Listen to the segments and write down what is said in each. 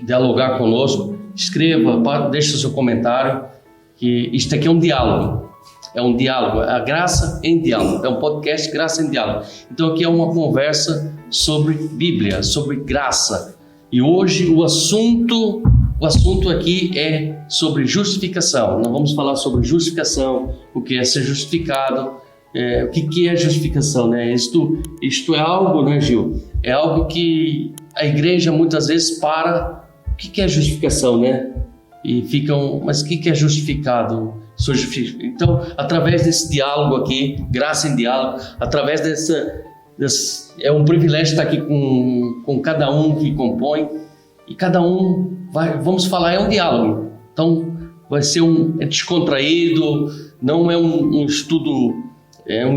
dialogar conosco, escreva, deixe o seu comentário, que isto aqui é um diálogo. É um diálogo, a graça em diálogo. É um podcast Graça em Diálogo. Então aqui é uma conversa sobre Bíblia, sobre graça. E hoje o assunto aqui é sobre justificação. Nós vamos falar sobre justificação, o que é ser justificado, o que é justificação, né? Isto é algo, né, Gil? É algo que a igreja muitas vezes para. O que é justificação, né? E ficam, mas o que é justificado? Então, através desse diálogo aqui, graça em diálogo, através é um privilégio estar aqui com cada um que compõe, e cada um vamos falar, é um diálogo. Então, vai ser descontraído, não é um estudo, não é um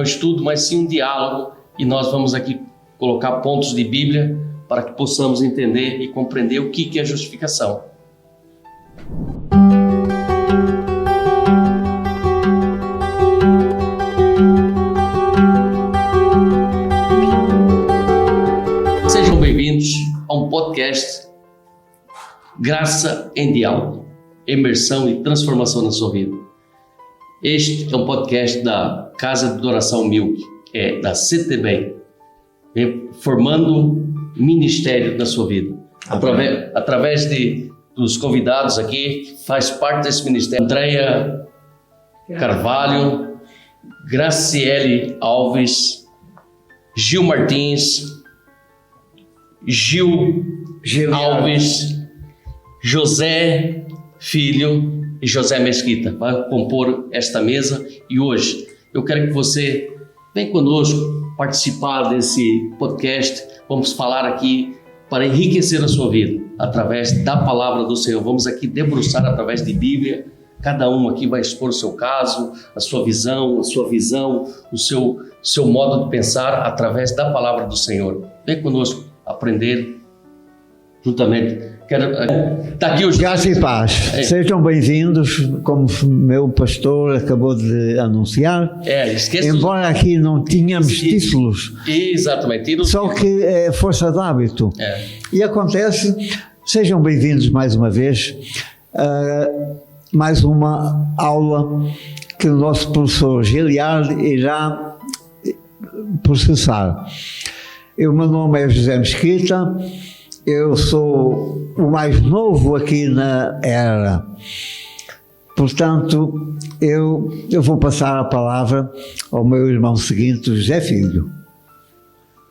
estudo, mas sim um diálogo, e nós vamos aqui colocar pontos de Bíblia para que possamos entender e compreender o que é justificação. Sejam bem-vindos a um podcast Graça em Diálogo, imersão e transformação na sua vida. Este é um podcast da Casa de Adoração Milk, da CTB, formando ministério na sua vida. Através dos convidados aqui, faz parte desse ministério. Andréia Carvalho, Graciele Alves, Gil Martins, Gil Alves, José Filho e José Mesquita. Vai compor esta mesa e hoje eu quero que você venha conosco participar desse podcast. Vamos falar aqui para enriquecer a sua vida através da palavra do Senhor. Vamos aqui debruçar através de Bíblia. Cada um aqui vai expor o seu caso, a sua visão, o seu modo de pensar através da palavra do Senhor. Vem conosco aprender juntamente. Tá aqui o Graça e paz. Sejam bem-vindos, como meu pastor acabou de anunciar. Embora aqui não tínhamos títulos. Exatamente. Só que é força de hábito. E acontece, sejam bem-vindos mais uma vez, mais uma aula que o nosso professor Giliard irá processar. O meu nome é José Mesquita. Eu sou o mais novo aqui na era. Portanto, eu vou passar a palavra ao meu irmão seguinte, José Filho.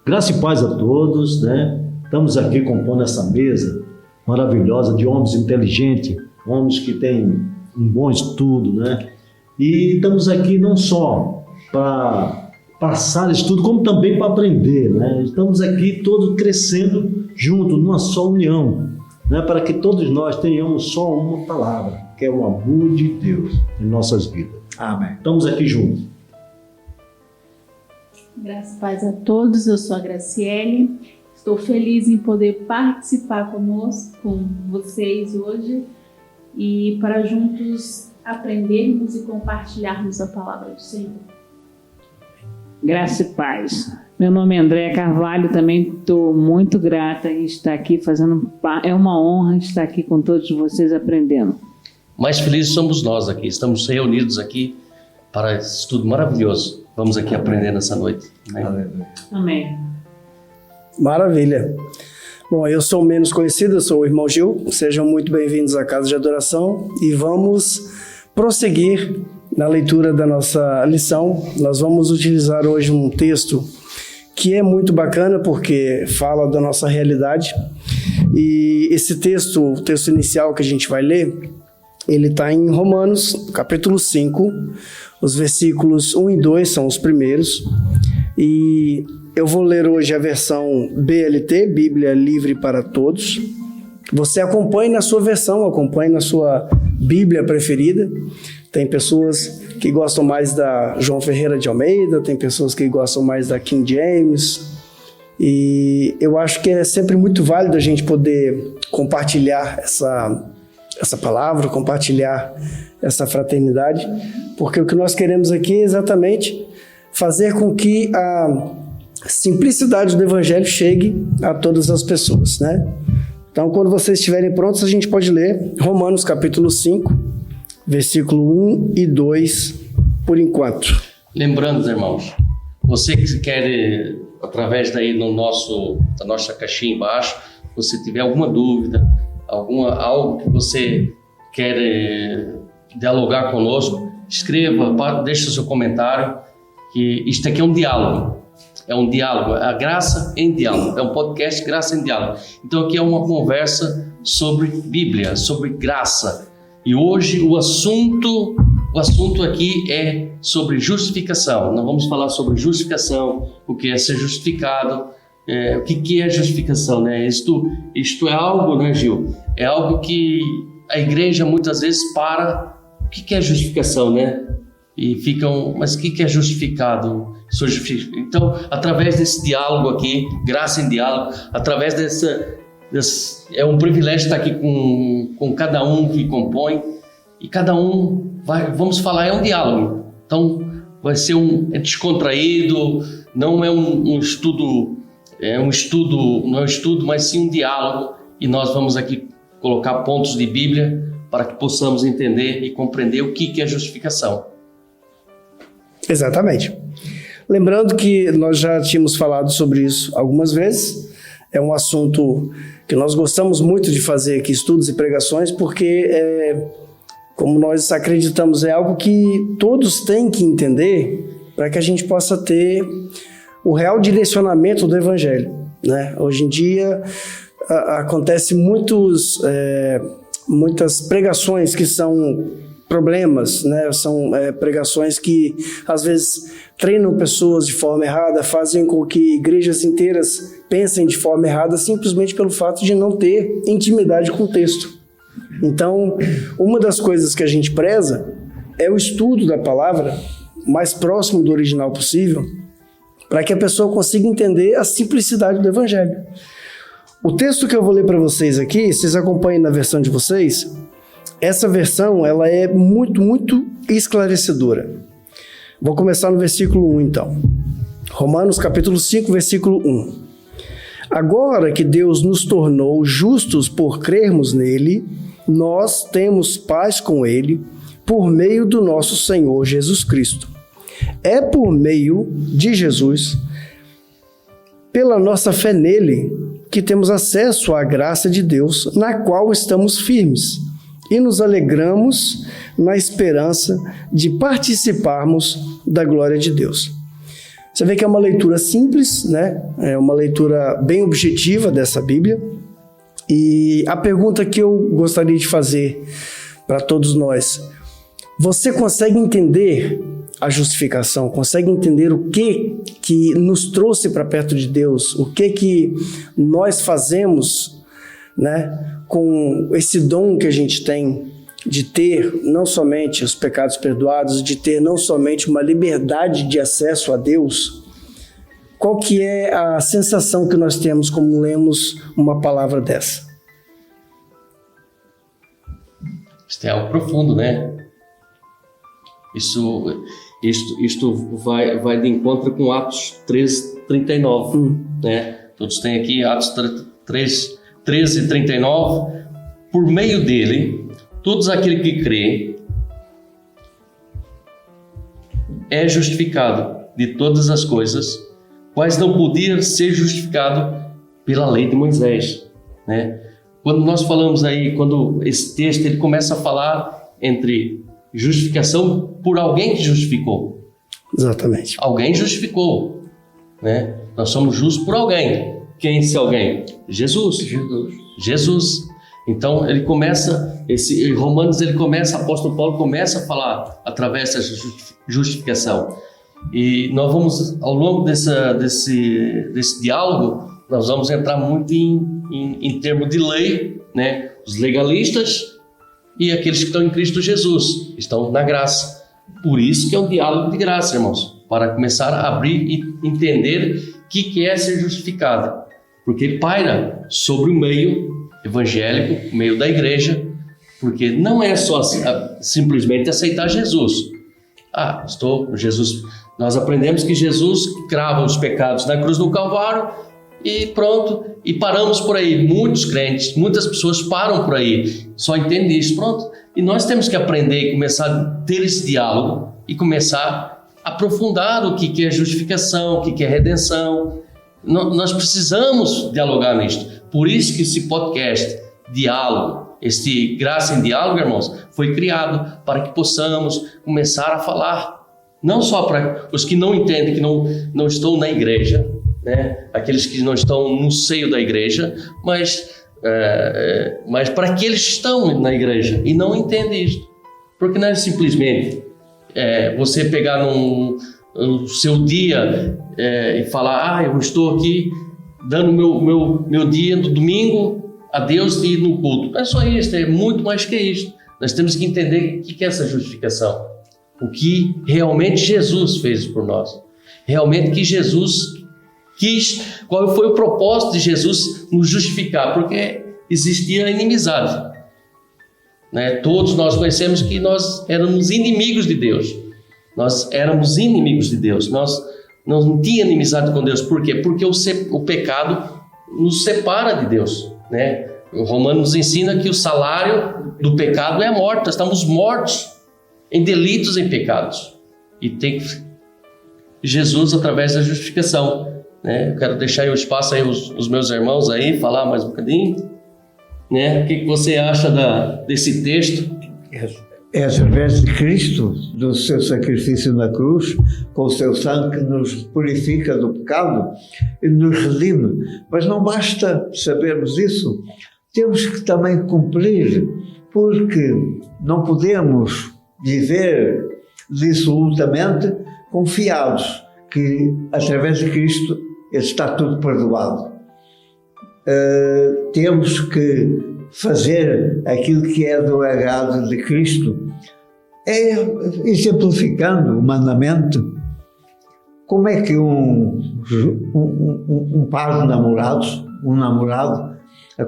Graça e paz a todos, né? Estamos aqui compondo essa mesa maravilhosa de homens inteligentes, homens que têm um bom estudo, né? E estamos aqui não só para passar estudo, como também para aprender, né? Estamos aqui todos crescendo juntos, numa só união, né? Para que todos nós tenhamos só uma palavra, que é o amor de Deus em nossas vidas. Amém. Estamos aqui juntos. Graças e paz a todos, eu sou a Graciele, estou feliz em poder participar conosco, com vocês hoje, e para juntos aprendermos e compartilharmos a palavra do Senhor. Graça e paz. Meu nome é Andréia Carvalho, também estou muito grata em estar aqui é uma honra estar aqui com todos vocês aprendendo. Mais felizes somos nós aqui, estamos reunidos aqui para esse estudo maravilhoso. Vamos aqui aprender nessa noite. Amém. Maravilha. Bom, eu sou menos conhecido, eu sou o irmão Gil. Sejam muito bem-vindos à Casa de Adoração e vamos prosseguir na leitura da nossa lição. Nós vamos utilizar hoje um texto que é muito bacana porque fala da nossa realidade. E esse texto, o texto inicial que a gente vai ler, ele está em Romanos, capítulo 5, os versículos 1 e 2 são os primeiros. E eu vou ler hoje a versão BLT, Bíblia Livre para Todos. Você acompanhe na sua versão, acompanhe na sua Bíblia preferida. Tem pessoas que gostam mais da João Ferreira de Almeida, tem pessoas que gostam mais da King James. E eu acho que é sempre muito válido a gente poder compartilhar essa palavra, compartilhar essa fraternidade, porque o que nós queremos aqui é exatamente fazer com que a simplicidade do Evangelho chegue a todas as pessoas, né? Então, quando vocês estiverem prontos, a gente pode ler Romanos capítulo 5, versículo 1 e 2, por enquanto. Lembrando, irmãos, você que quer, através daí da nossa caixinha embaixo, você tiver alguma dúvida, algo que você quer dialogar conosco, escreva, deixe o seu comentário, que isto aqui é um diálogo. É um diálogo, a graça em diálogo. É um podcast Graça em Diálogo. Então aqui é uma conversa sobre Bíblia, sobre graça. E hoje o assunto aqui é sobre justificação. Nós vamos falar sobre justificação, o que é ser justificado, o que é justificação, né? Isto é algo, né, Gil? É algo que a igreja muitas vezes para. O que é justificação, né? E ficam, mas o que é justificado? Então, através desse diálogo aqui, graça em diálogo, através é um privilégio estar aqui com cada um que compõe, e cada um vamos falar, é um diálogo. Então, vai ser descontraído, não é um estudo, mas sim um diálogo, e nós vamos aqui colocar pontos de Bíblia para que possamos entender e compreender o que é justificação. Exatamente. Lembrando que nós já tínhamos falado sobre isso algumas vezes. É um assunto que nós gostamos muito de fazer aqui, estudos e pregações, porque, como nós acreditamos, é algo que todos têm que entender para que a gente possa ter o real direcionamento do Evangelho, né? Hoje em dia acontece muitas pregações que são problemas, né? São pregações que às vezes treinam pessoas de forma errada, fazem com que igrejas inteiras pensem de forma errada simplesmente pelo fato de não ter intimidade com o texto. Então, uma das coisas que a gente preza é o estudo da palavra mais próximo do original possível, para que a pessoa consiga entender a simplicidade do Evangelho. O texto que eu vou ler para vocês aqui, vocês acompanhem na versão de vocês. Essa versão, ela é muito, muito esclarecedora. Vou começar no versículo 1, então. Romanos capítulo 5, versículo 1. Agora que Deus nos tornou justos por crermos nele, nós temos paz com ele por meio do nosso Senhor Jesus Cristo. É por meio de Jesus, pela nossa fé nele, que temos acesso à graça de Deus, na qual estamos firmes. E nos alegramos na esperança de participarmos da glória de Deus. Você vê que é uma leitura simples, né? É uma leitura bem objetiva dessa Bíblia. E a pergunta que eu gostaria de fazer para todos nós: você consegue entender a justificação? Consegue entender o que nos trouxe para perto de Deus? O que nós fazemos, né, com esse dom que a gente tem de ter não somente os pecados perdoados, de ter não somente uma liberdade de acesso a Deus? Qual que é a sensação que nós temos como lemos uma palavra dessa? Isso é algo profundo, né? Isto vai de encontro com Atos 13:39, né? Todos têm aqui Atos 13:39. Por meio dele, todos aquele que crê é justificado de todas as coisas, quais não podiam ser justificado pela lei de Moisés, né? Quando nós falamos aí, quando esse texto ele começa a falar entre justificação por alguém que justificou. Exatamente. Alguém justificou, né? Nós somos justos por alguém. Quem é esse alguém? Jesus. Então ele começa, Romanos ele começa, o apóstolo Paulo começa a falar através dessa justificação. E nós vamos, ao longo desse diálogo, nós vamos entrar muito em termos de lei, né? Os legalistas e aqueles que estão em Cristo Jesus, estão na graça. Por isso que é um diálogo de graça, irmãos, para começar a abrir e entender o que é ser justificado. Porque paira sobre o meio evangélico, o meio da igreja, porque não é só simplesmente aceitar Jesus. Jesus. Nós aprendemos que Jesus crava os pecados na cruz do Calvário e pronto, e paramos por aí. Muitos crentes, muitas pessoas param por aí, só entendem isso, pronto. E nós temos que aprender e começar a ter esse diálogo e começar a aprofundar o que é justificação, o que é redenção. Nós precisamos dialogar nisto. Por isso que esse podcast, diálogo, este Graça em Diálogo, irmãos, foi criado para que possamos começar a falar, não só para os que não entendem, que não estão na igreja, né? Aqueles que não estão no seio da igreja, mas para aqueles que estão na igreja e não entendem isso. Porque não é simplesmente você pegar no seu dia e falar, eu estou aqui dando meu dia do domingo a Deus e ir no culto. Não é só isso, é muito mais que isso. Nós temos que entender o que é essa justificação. O que realmente Jesus fez por nós. Realmente que Jesus quis, qual foi o propósito de Jesus nos justificar, porque existia a inimizade, né? Todos nós conhecemos que nós éramos inimigos de Deus, nós não tínhamos inimizade com Deus. Por quê? Porque o pecado nos separa de Deus, né? O Romano nos ensina que o salário do pecado é a morte. Nós estamos mortos em delitos, em pecados, e tem que Jesus através da justificação, né? Eu quero deixar aí o espaço aí os meus irmãos aí falar mais um bocadinho, né? O que você acha desse texto? É através de Cristo, do seu sacrifício na cruz, com o seu sangue que nos purifica do pecado e nos redime. Mas não basta sabermos isso, temos que também cumprir, porque não podemos viver dissolutamente confiados que através de Cristo está tudo perdoado. Temos que fazer aquilo que é do agrado de Cristo. Exemplificando humanamente, como é que um par de namorados, um namorado,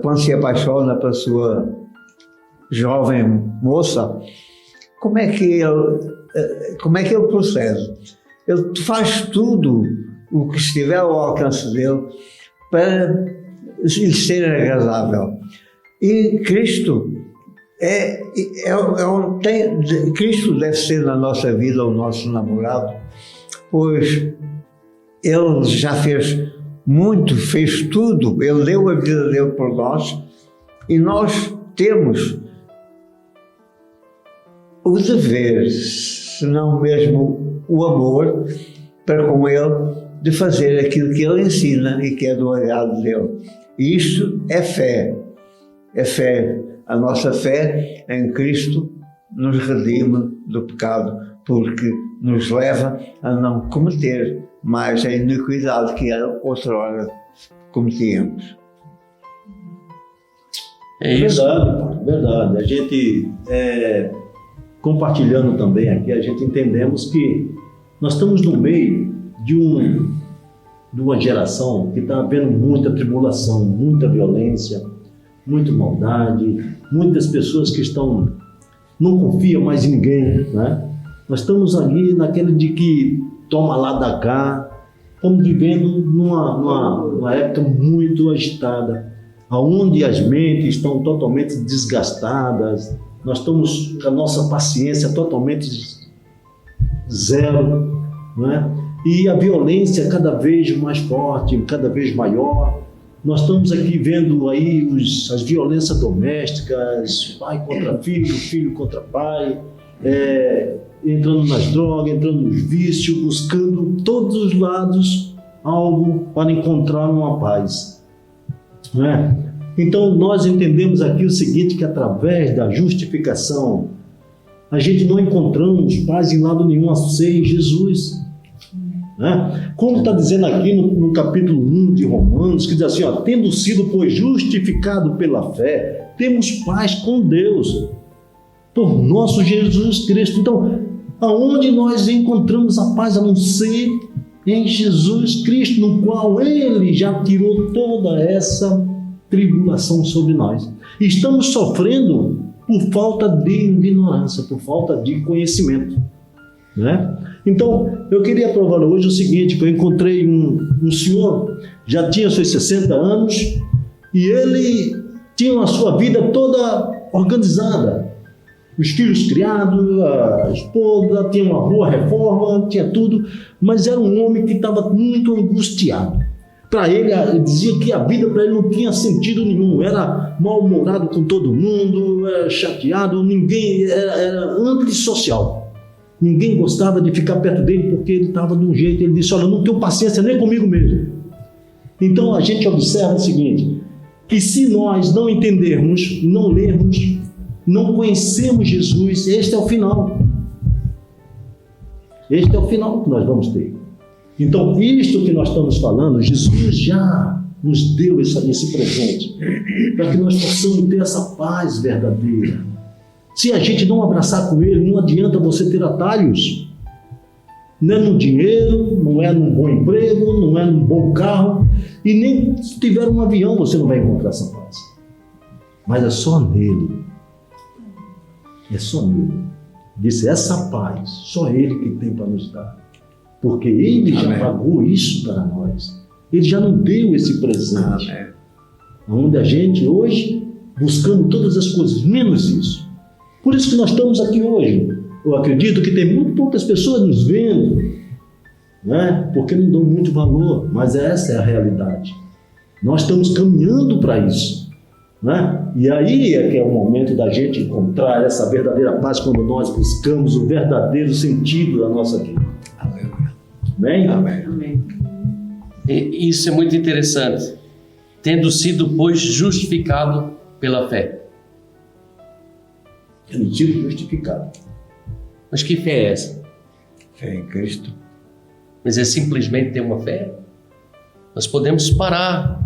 quando se apaixona pela sua jovem moça, como é que ele procede? Ele faz tudo o que estiver ao alcance dele para lhe ser agradável. E Cristo Cristo deve ser na nossa vida o nosso namorado, pois Ele já fez muito, fez tudo, Ele deu a vida dele por nós, e nós temos o dever, se não mesmo o amor, para com Ele, de fazer aquilo que Ele ensina e que é do agrado dele. E isto é fé. É fé. A nossa fé em Cristo nos redime do pecado, porque nos leva a não cometer mais a iniquidade que outrora cometíamos. É isso. Verdade. A gente, compartilhando também aqui, a gente entendemos que nós estamos no meio de uma geração que está vendo muita tribulação, muita violência, muita maldade, muitas pessoas que não confiam mais em ninguém, né? Nós estamos ali naquele de que toma lá da cá, estamos vivendo numa época muito agitada, onde as mentes estão totalmente desgastadas, nós estamos com a nossa paciência totalmente zero, né? E a violência cada vez mais forte, cada vez maior. Nós estamos aqui vendo aí as violências domésticas, pai contra filho, filho contra pai, entrando nas drogas, entrando nos vícios, buscando todos os lados algo para encontrar uma paz, né? Então nós entendemos aqui o seguinte, que através da justificação a gente não encontramos paz em lado nenhum a ser em Jesus, né? Como está dizendo aqui no capítulo 1 de Romanos, que diz assim, tendo sido, pois, justificado pela fé, temos paz com Deus, por nosso Jesus Cristo. Então, aonde nós encontramos a paz a não ser em Jesus Cristo, no qual Ele já tirou toda essa tribulação sobre nós. Estamos sofrendo por falta de ignorância, por falta de conhecimento. né? Então, eu queria provar hoje o seguinte, que eu encontrei um senhor, já tinha seus 60 anos, e ele tinha a sua vida toda organizada. Os filhos criados, a esposa, tinha uma boa reforma, tinha tudo, mas era um homem que estava muito angustiado. Para ele dizia que a vida para ele não tinha sentido nenhum, era mal-humorado com todo mundo, era chateado, ninguém, era antissocial. Ninguém gostava de ficar perto dele porque ele estava de um jeito, ele disse, olha, eu não tenho paciência nem comigo mesmo. Então a gente observa o seguinte, que se nós não entendermos, não lermos, não conhecemos Jesus, este é o final. Este é o final que nós vamos ter. Então, isto que nós estamos falando, Jesus já nos deu esse presente, para que nós possamos ter essa paz verdadeira. Se a gente não abraçar com Ele, não adianta você ter atalhos. Não é no dinheiro, não é num bom emprego, não é num bom carro, e nem se tiver um avião você não vai encontrar essa paz. Mas é só nele. É só nele. Disse, essa paz, só Ele que tem para nos dar. Porque Ele já pagou isso para nós. Ele já nos deu esse presente. Onde a gente hoje, buscando todas as coisas, menos isso. Por isso que nós estamos aqui hoje. Eu acredito que tem muito poucas pessoas nos vendo, né? Porque não dão muito valor, mas essa é a realidade. Nós estamos caminhando para isso, né? E aí é que é o momento da gente encontrar essa verdadeira paz quando nós buscamos o verdadeiro sentido da nossa vida. Amém? Amém. E isso é muito interessante. Tendo sido, pois, justificado pela fé. Tendo sido justificado. Mas que fé é essa? Fé em Cristo. Mas é simplesmente ter uma fé? Nós podemos parar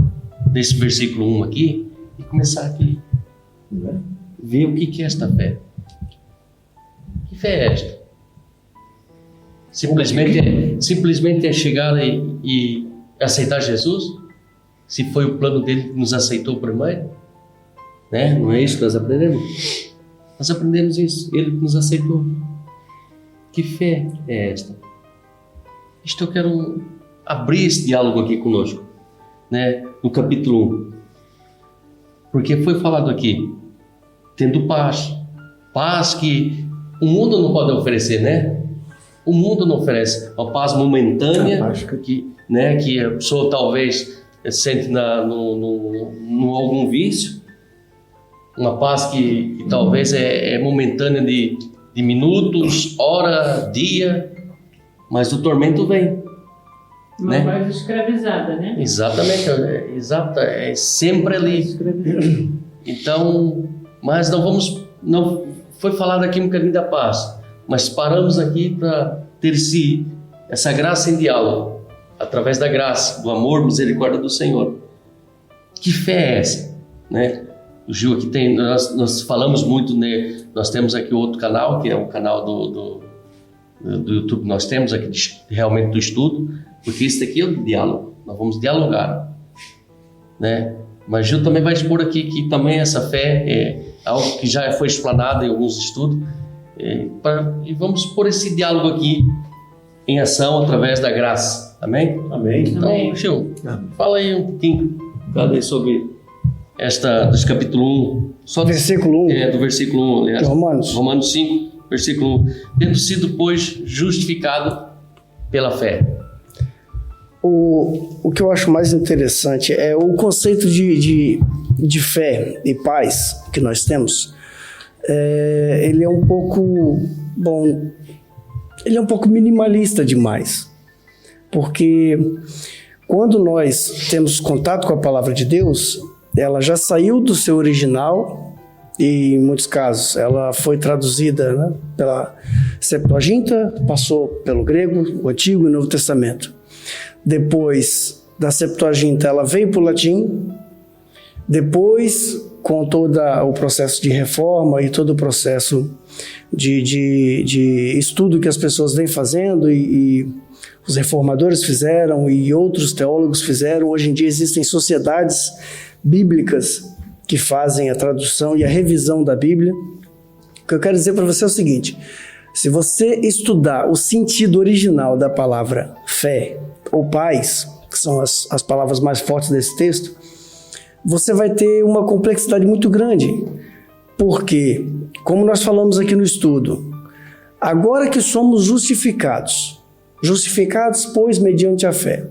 desse versículo 1 aqui e começar aqui. Ver o que é esta fé. Que fé é esta? Simplesmente é chegar e aceitar Jesus? Se foi o plano dele que nos aceitou primeiro? Né? Não é isso que nós aprendemos? Nós aprendemos isso. Ele nos aceitou. Que fé é esta? Isto eu quero abrir esse diálogo aqui conosco, né? No capítulo 1. Porque foi falado aqui, tendo paz. Paz que o mundo não pode oferecer, né? O mundo não oferece uma paz momentânea que a pessoa talvez sente no algum vício. Uma paz que talvez é momentânea de minutos, hora, dia, mas o tormento vem. Uma paz escravizada, né? Exatamente, é sempre ali. Então, mas não foi falado aqui um bocadinho da paz, mas paramos aqui para ter essa graça em diálogo, através da graça, do amor, misericórdia do Senhor. Que fé é essa, né? O Gil aqui tem, nós falamos muito, né? Nós temos aqui outro canal, que é o canal do YouTube que nós temos aqui, realmente do estudo, porque isso daqui é o diálogo, nós vamos dialogar, né? Mas Gil também vai expor aqui que também essa fé é algo que já foi explanado em alguns estudos, e vamos pôr esse diálogo aqui em ação através da graça, amém? Amém. Então, Gil, fala aí um pouquinho sobre dos capítulo 1, só Versículo 1. do versículo 1, aliás, Romanos 5, versículo 1, tendo sido, pois, justificado pela fé. O que eu acho mais interessante é o conceito de fé e paz que nós temos. Ele é um pouco, ele é um pouco minimalista demais, porque quando nós temos contato com a palavra de Deus, ela já saiu do seu original e, em muitos casos, ela foi traduzida, né, pela Septuaginta, passou pelo grego, o Antigo e o Novo Testamento. Depois da Septuaginta, ela veio para o latim. Depois, com todo o processo de reforma e todo o processo de estudo que as pessoas vêm fazendo e os reformadores fizeram e outros teólogos fizeram, hoje em dia existem sociedades bíblicas que fazem a tradução e a revisão da Bíblia. O que eu quero dizer para você é o seguinte: Se você estudar o sentido original da palavra fé ou paz, que são as palavras mais fortes desse texto, você vai ter uma complexidade muito grande. Porque, como nós falamos aqui no estudo, agora que somos justificados, pois, mediante a fé,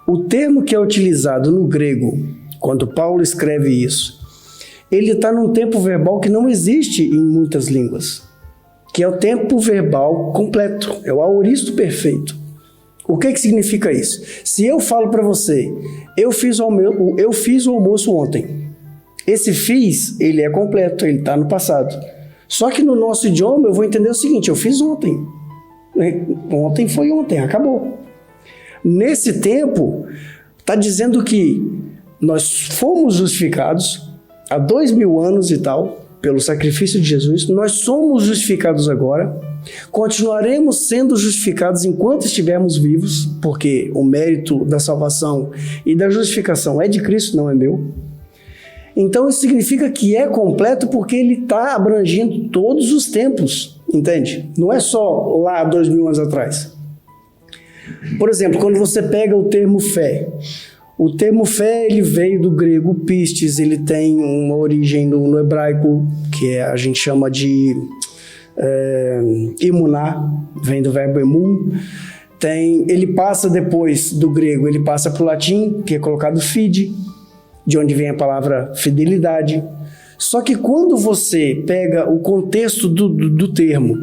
o termo que é utilizado no grego, quando Paulo escreve isso, ele está num tempo verbal que não existe em muitas línguas, que é o tempo verbal completo, é o aoristo perfeito. O que significa isso? Se eu falo para você, eu fiz o almoço ontem, esse fiz, ele é completo, ele está no passado. Só que no nosso idioma eu vou entender o seguinte, eu fiz ontem. Ontem foi ontem, acabou. Nesse tempo, está dizendo que nós fomos justificados há 2000 anos e tal, pelo sacrifício de Jesus, nós somos justificados agora, continuaremos sendo justificados enquanto estivermos vivos, porque o mérito da salvação e da justificação é de Cristo, não é meu. Então isso significa que é completo porque ele está abrangendo todos os tempos, entende? Não é só lá 2000 anos atrás. Por exemplo, quando você pega o termo fé, o termo fé ele veio do grego pistes, ele tem uma origem no hebraico que a gente chama de imuná, vem do verbo emun. Ele passa depois do grego, ele passa para o latim, que é colocado fide, de onde vem a palavra fidelidade. Só que quando você pega o contexto do termo,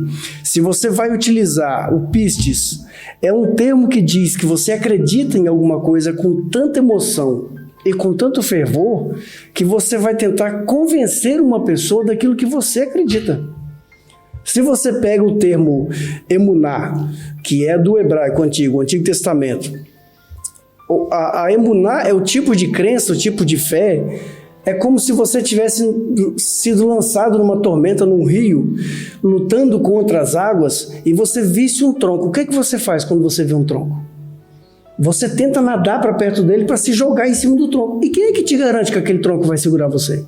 se você vai utilizar o pistes, é um termo que diz que você acredita em alguma coisa com tanta emoção e com tanto fervor, que você vai tentar convencer uma pessoa daquilo que você acredita. Se você pega o termo emuná, que é do hebraico antigo, o Antigo Testamento, a emuná é o tipo de crença, o tipo de fé. É como se você tivesse sido lançado numa tormenta, num rio, lutando contra as águas, e você visse um tronco. O que é que você faz quando você vê um tronco? Você tenta nadar para perto dele para se jogar em cima do tronco. E quem é que te garante que aquele tronco vai segurar você?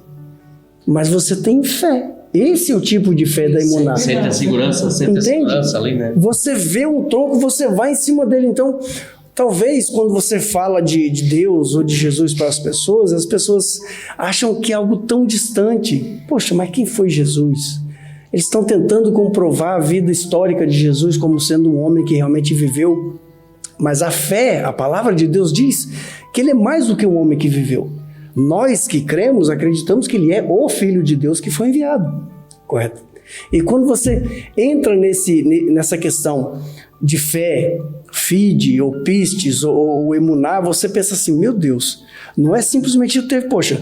Mas você tem fé. Esse é o tipo de fé da emuná. Sente a segurança ali, né? Você vê um tronco, você vai em cima dele. Então, talvez quando você fala de Deus ou de Jesus para as pessoas acham que é algo tão distante. Poxa, mas quem foi Jesus? Eles estão tentando comprovar a vida histórica de Jesus como sendo um homem que realmente viveu. Mas a fé, a palavra de Deus diz que ele é mais do que um homem que viveu. Nós que cremos, acreditamos que ele é o Filho de Deus que foi enviado. Correto? E quando você entra nessa questão de fé, fide, ou pistes, ou emuná, você pensa assim, meu Deus, não é simplesmente poxa,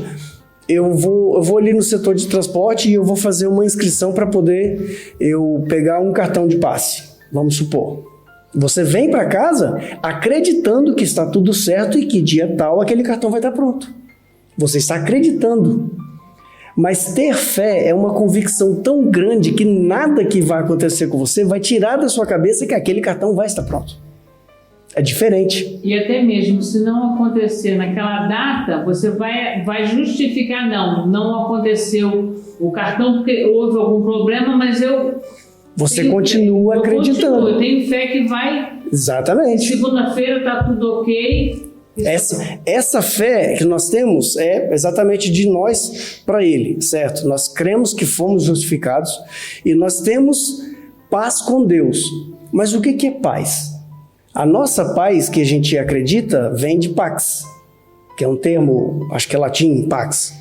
eu vou ali no setor de transporte e eu vou fazer uma inscrição para poder eu pegar um cartão de passe, vamos supor. Você vem para casa acreditando que está tudo certo e que dia tal aquele cartão vai estar pronto. Você está acreditando. Mas ter fé é uma convicção tão grande que nada que vai acontecer com você vai tirar da sua cabeça que aquele cartão vai estar pronto. É diferente. E até mesmo se não acontecer naquela data, você vai justificar, não aconteceu o cartão porque houve algum problema, mas você continua acreditando. Eu tenho fé que vai. Exatamente. Segunda-feira está tudo ok. Essa fé que nós temos é exatamente de nós para Ele, certo? Nós cremos que fomos justificados e nós temos paz com Deus. Mas o que é paz? A nossa paz que a gente acredita vem de pax, que é um termo, acho que é latim, pax.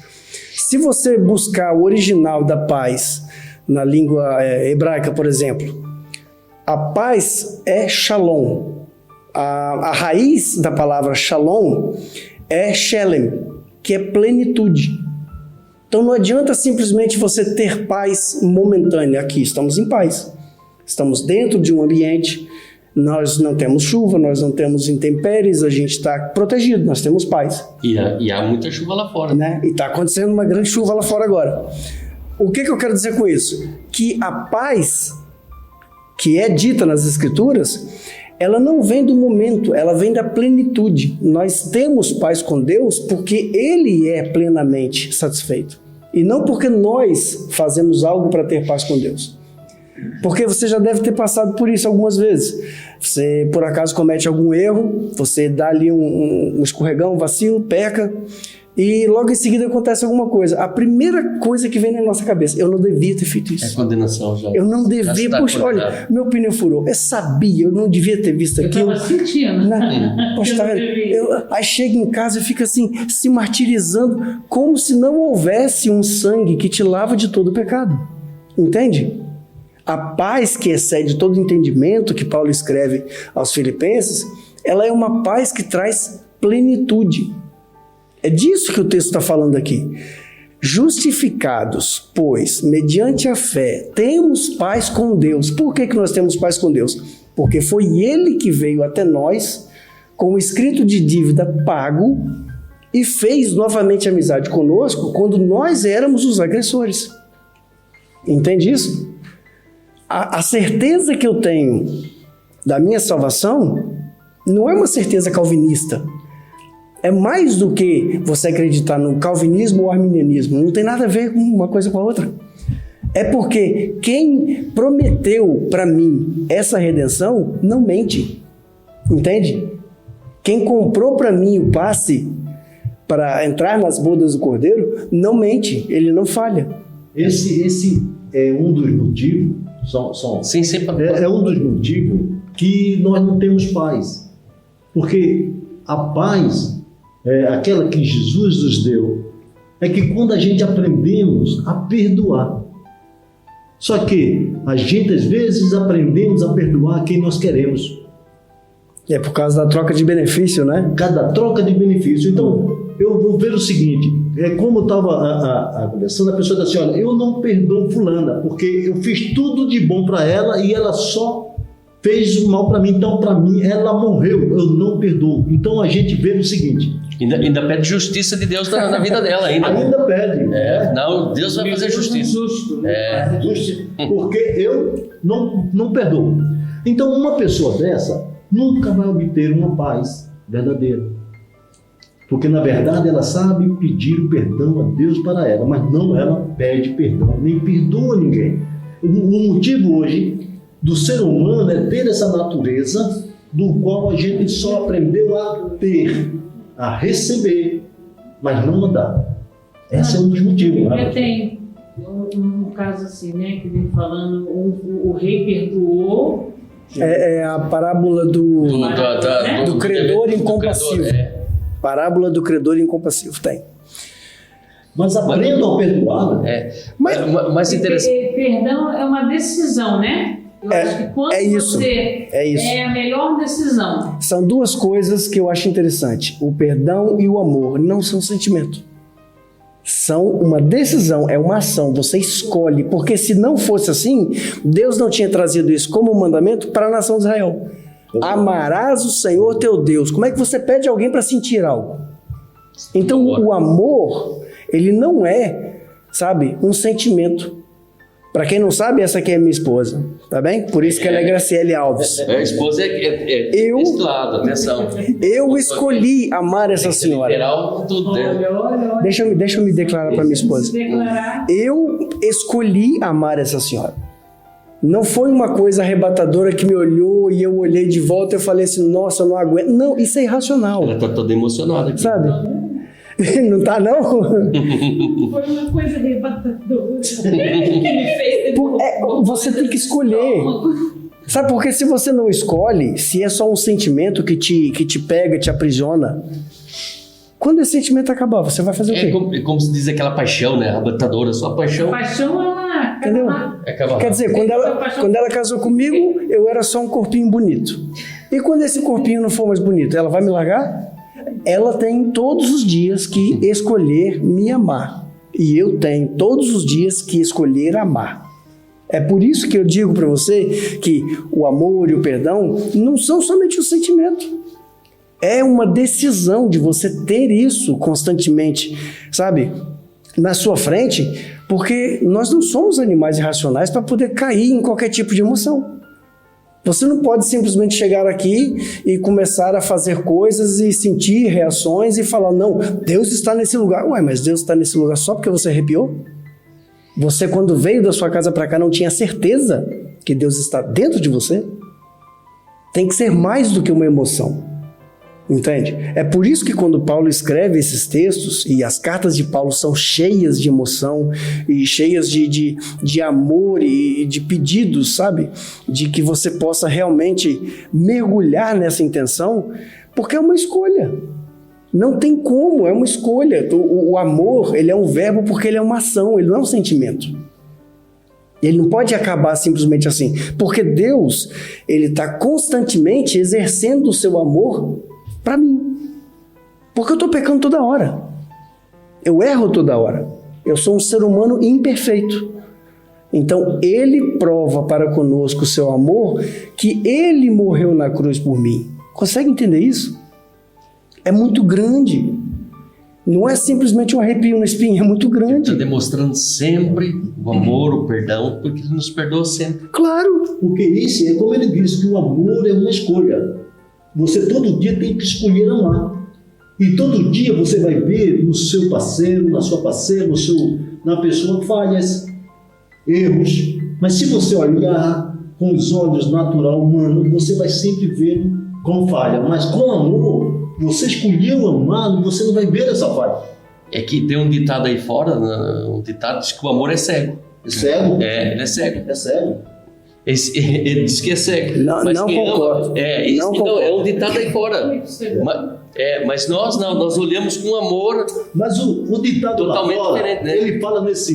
Se você buscar o original da paz na língua hebraica, por exemplo, a paz é shalom. A raiz da palavra shalom é shelem, que é plenitude. Então não adianta simplesmente você ter paz momentânea. Aqui estamos em paz, estamos dentro de um ambiente, nós não temos chuva, nós não temos intempéries, a gente está protegido, nós temos paz. E há muita chuva lá fora. Né? E está acontecendo uma grande chuva lá fora agora. O que eu quero dizer com isso? Que a paz que é dita nas Escrituras, ela não vem do momento, ela vem da plenitude. Nós temos paz com Deus porque Ele é plenamente satisfeito. E não porque nós fazemos algo para ter paz com Deus. Porque você já deve ter passado por isso algumas vezes. Você, por acaso, comete algum erro, você dá ali um escorregão, um vacilo, peca, e logo em seguida acontece alguma coisa. A primeira coisa que vem na nossa cabeça, eu não devia ter feito isso. É condenação já. Eu não devia, puxa, olha, meu pneu furou. Eu sabia, eu não devia ter visto aquilo. Eu estava sentindo. Poxa, tá vendo? Aí chega em casa e fica assim, se martirizando, como se não houvesse um sangue que te lava de todo o pecado. Entende? A paz que excede todo entendimento, que Paulo escreve aos Filipenses, ela é uma paz que traz plenitude. É disso que o texto está falando aqui. Justificados, pois, mediante a fé, temos paz com Deus. Por que nós temos paz com Deus? Porque foi Ele que veio até nós com o escrito de dívida pago e fez novamente amizade conosco quando nós éramos os agressores. Entende isso? A certeza que eu tenho da minha salvação não é uma certeza calvinista. É mais do que você acreditar no calvinismo ou arminianismo. Não tem nada a ver com uma coisa com a outra. É porque quem prometeu para mim essa redenção não mente. Entende? Quem comprou para mim o passe para entrar nas bodas do Cordeiro não mente, ele não falha. Esse é um dos motivos, Sim, sempre. é um dos motivos que nós não temos paz. Porque a paz, aquela que Jesus nos deu, é que quando a gente aprendemos a perdoar. Só que a gente às vezes aprendemos a perdoar quem nós queremos. É por causa da troca de benefício, né? Cada troca de benefício. Então, eu vou ver o seguinte, como estava conversando, a pessoa disse assim, olha, eu não perdoo fulana, porque eu fiz tudo de bom para ela e ela só fez o mal para mim, então para mim ela morreu, eu não perdoo. Então a gente vê o seguinte... Ainda pede justiça de Deus na vida dela ainda. Ainda pede. Não, Deus vai fazer justiça. Justo. Porque eu não perdoo. Então uma pessoa dessa nunca vai obter uma paz verdadeira. Porque na verdade ela sabe pedir o perdão a Deus para ela, mas não ela pede perdão, nem perdoa ninguém. O motivo hoje do ser humano é ter essa natureza do qual a gente só aprendeu a ter, a receber, mas não a dar. Esse é um dos motivos. Porque tem um caso assim, né, que vem falando, o rei perdoou. É a parábola do credor incompassivo. Parábola do credor incompassivo, tem. Mas aprendam a perdoar. Mas interessante. Perdão é uma decisão, né? Eu acho que quando você é a melhor decisão. São duas coisas que eu acho interessante. O perdão e o amor não são sentimento. São uma decisão, é uma ação. Você escolhe. Porque se não fosse assim, Deus não tinha trazido isso como mandamento para a nação de Israel. Amarás o Senhor teu Deus. Como é que você pede alguém para sentir algo? Então o amor, ele não é, sabe, um sentimento. Para quem não sabe, essa aqui é minha esposa, tá bem? Por isso que ela é Graciele Alves. A esposa desse lado, atenção. Eu escolhi amar essa senhora. Literal, tudo, né? Olha. Deixa eu me declarar para minha esposa. Eu escolhi amar essa senhora. Não foi uma coisa arrebatadora que me olhou e eu olhei de volta e eu falei assim, nossa, eu não aguento. Não, isso é irracional. Ela está toda emocionada aqui. Sabe? Não tá, não? Foi uma coisa arrebatadora que me fez... Você tem que escolher. Sabe, porque se você não escolhe, se é só um sentimento que te pega, te aprisiona, quando esse sentimento acabar, você vai fazer o quê? Como se diz aquela paixão, né? Arrebatadora, só paixão. A paixão, ela... Entendeu? Quer dizer, quando ela casou comigo, eu era só um corpinho bonito. E quando esse corpinho não for mais bonito, ela vai me largar? Ela tem todos os dias que escolher me amar. E eu tenho todos os dias que escolher amar. É por isso que eu digo para você que o amor e o perdão não são somente um sentimento. É uma decisão de você ter isso constantemente, sabe, na sua frente, porque nós não somos animais irracionais para poder cair em qualquer tipo de emoção. Você não pode simplesmente chegar aqui e começar a fazer coisas e sentir reações e falar, não, Deus está nesse lugar. Ué, mas Deus está nesse lugar só porque você arrepiou? Você, quando veio da sua casa para cá, não tinha certeza que Deus está dentro de você, tem que ser mais do que uma emoção. Entende? É por isso que quando Paulo escreve esses textos, e as cartas de Paulo são cheias de emoção, e cheias de amor e de pedidos, sabe? De que você possa realmente mergulhar nessa intenção, porque é uma escolha. Não tem como, é uma escolha. O amor, ele é um verbo porque ele é uma ação, ele não é um sentimento. Ele não pode acabar simplesmente assim, porque Deus, ele está constantemente exercendo o seu amor para mim. Porque eu estou pecando toda hora. Eu erro toda hora. Eu sou um ser humano imperfeito. Então, ele prova para conosco o seu amor, que ele morreu na cruz por mim. Consegue entender isso? É muito grande. Não é simplesmente um arrepio na espinha, é muito grande. Está demonstrando sempre o amor, o perdão, porque ele nos perdoa sempre. Claro. Porque isso é como ele disse, que o amor é uma escolha. Você todo dia tem que escolher amar. E todo dia você vai ver no seu parceiro, na sua parceira, na pessoa falhas, erros. Mas se você olhar com os olhos natural humano, você vai sempre ver com falha. Mas com amor, você escolheu amar e você não vai ver essa falha. É que tem um ditado aí fora, um ditado diz que o amor é cego. É cego? É, ele é cego. É cego. Ele diz que é cego. Não, mas não quem concordo. ama, então, concordo. é um ditado aí fora. Mas nós não, nós olhamos com amor. Mas o ditado lá Totalmente fora, diferente, né? ele fala nesse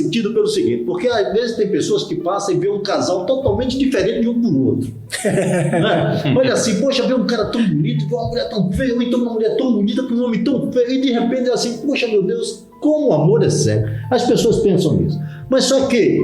sentido pelo seguinte, porque às vezes tem pessoas que passam e vê um casal totalmente diferente de um do outro. Né? Olha assim, poxa, vê um cara tão bonito, vê uma mulher tão feia, ou então uma mulher tão bonita com um homem tão feio, e de repente é assim, poxa, meu Deus, como o amor é cego. As pessoas pensam nisso. Mas só que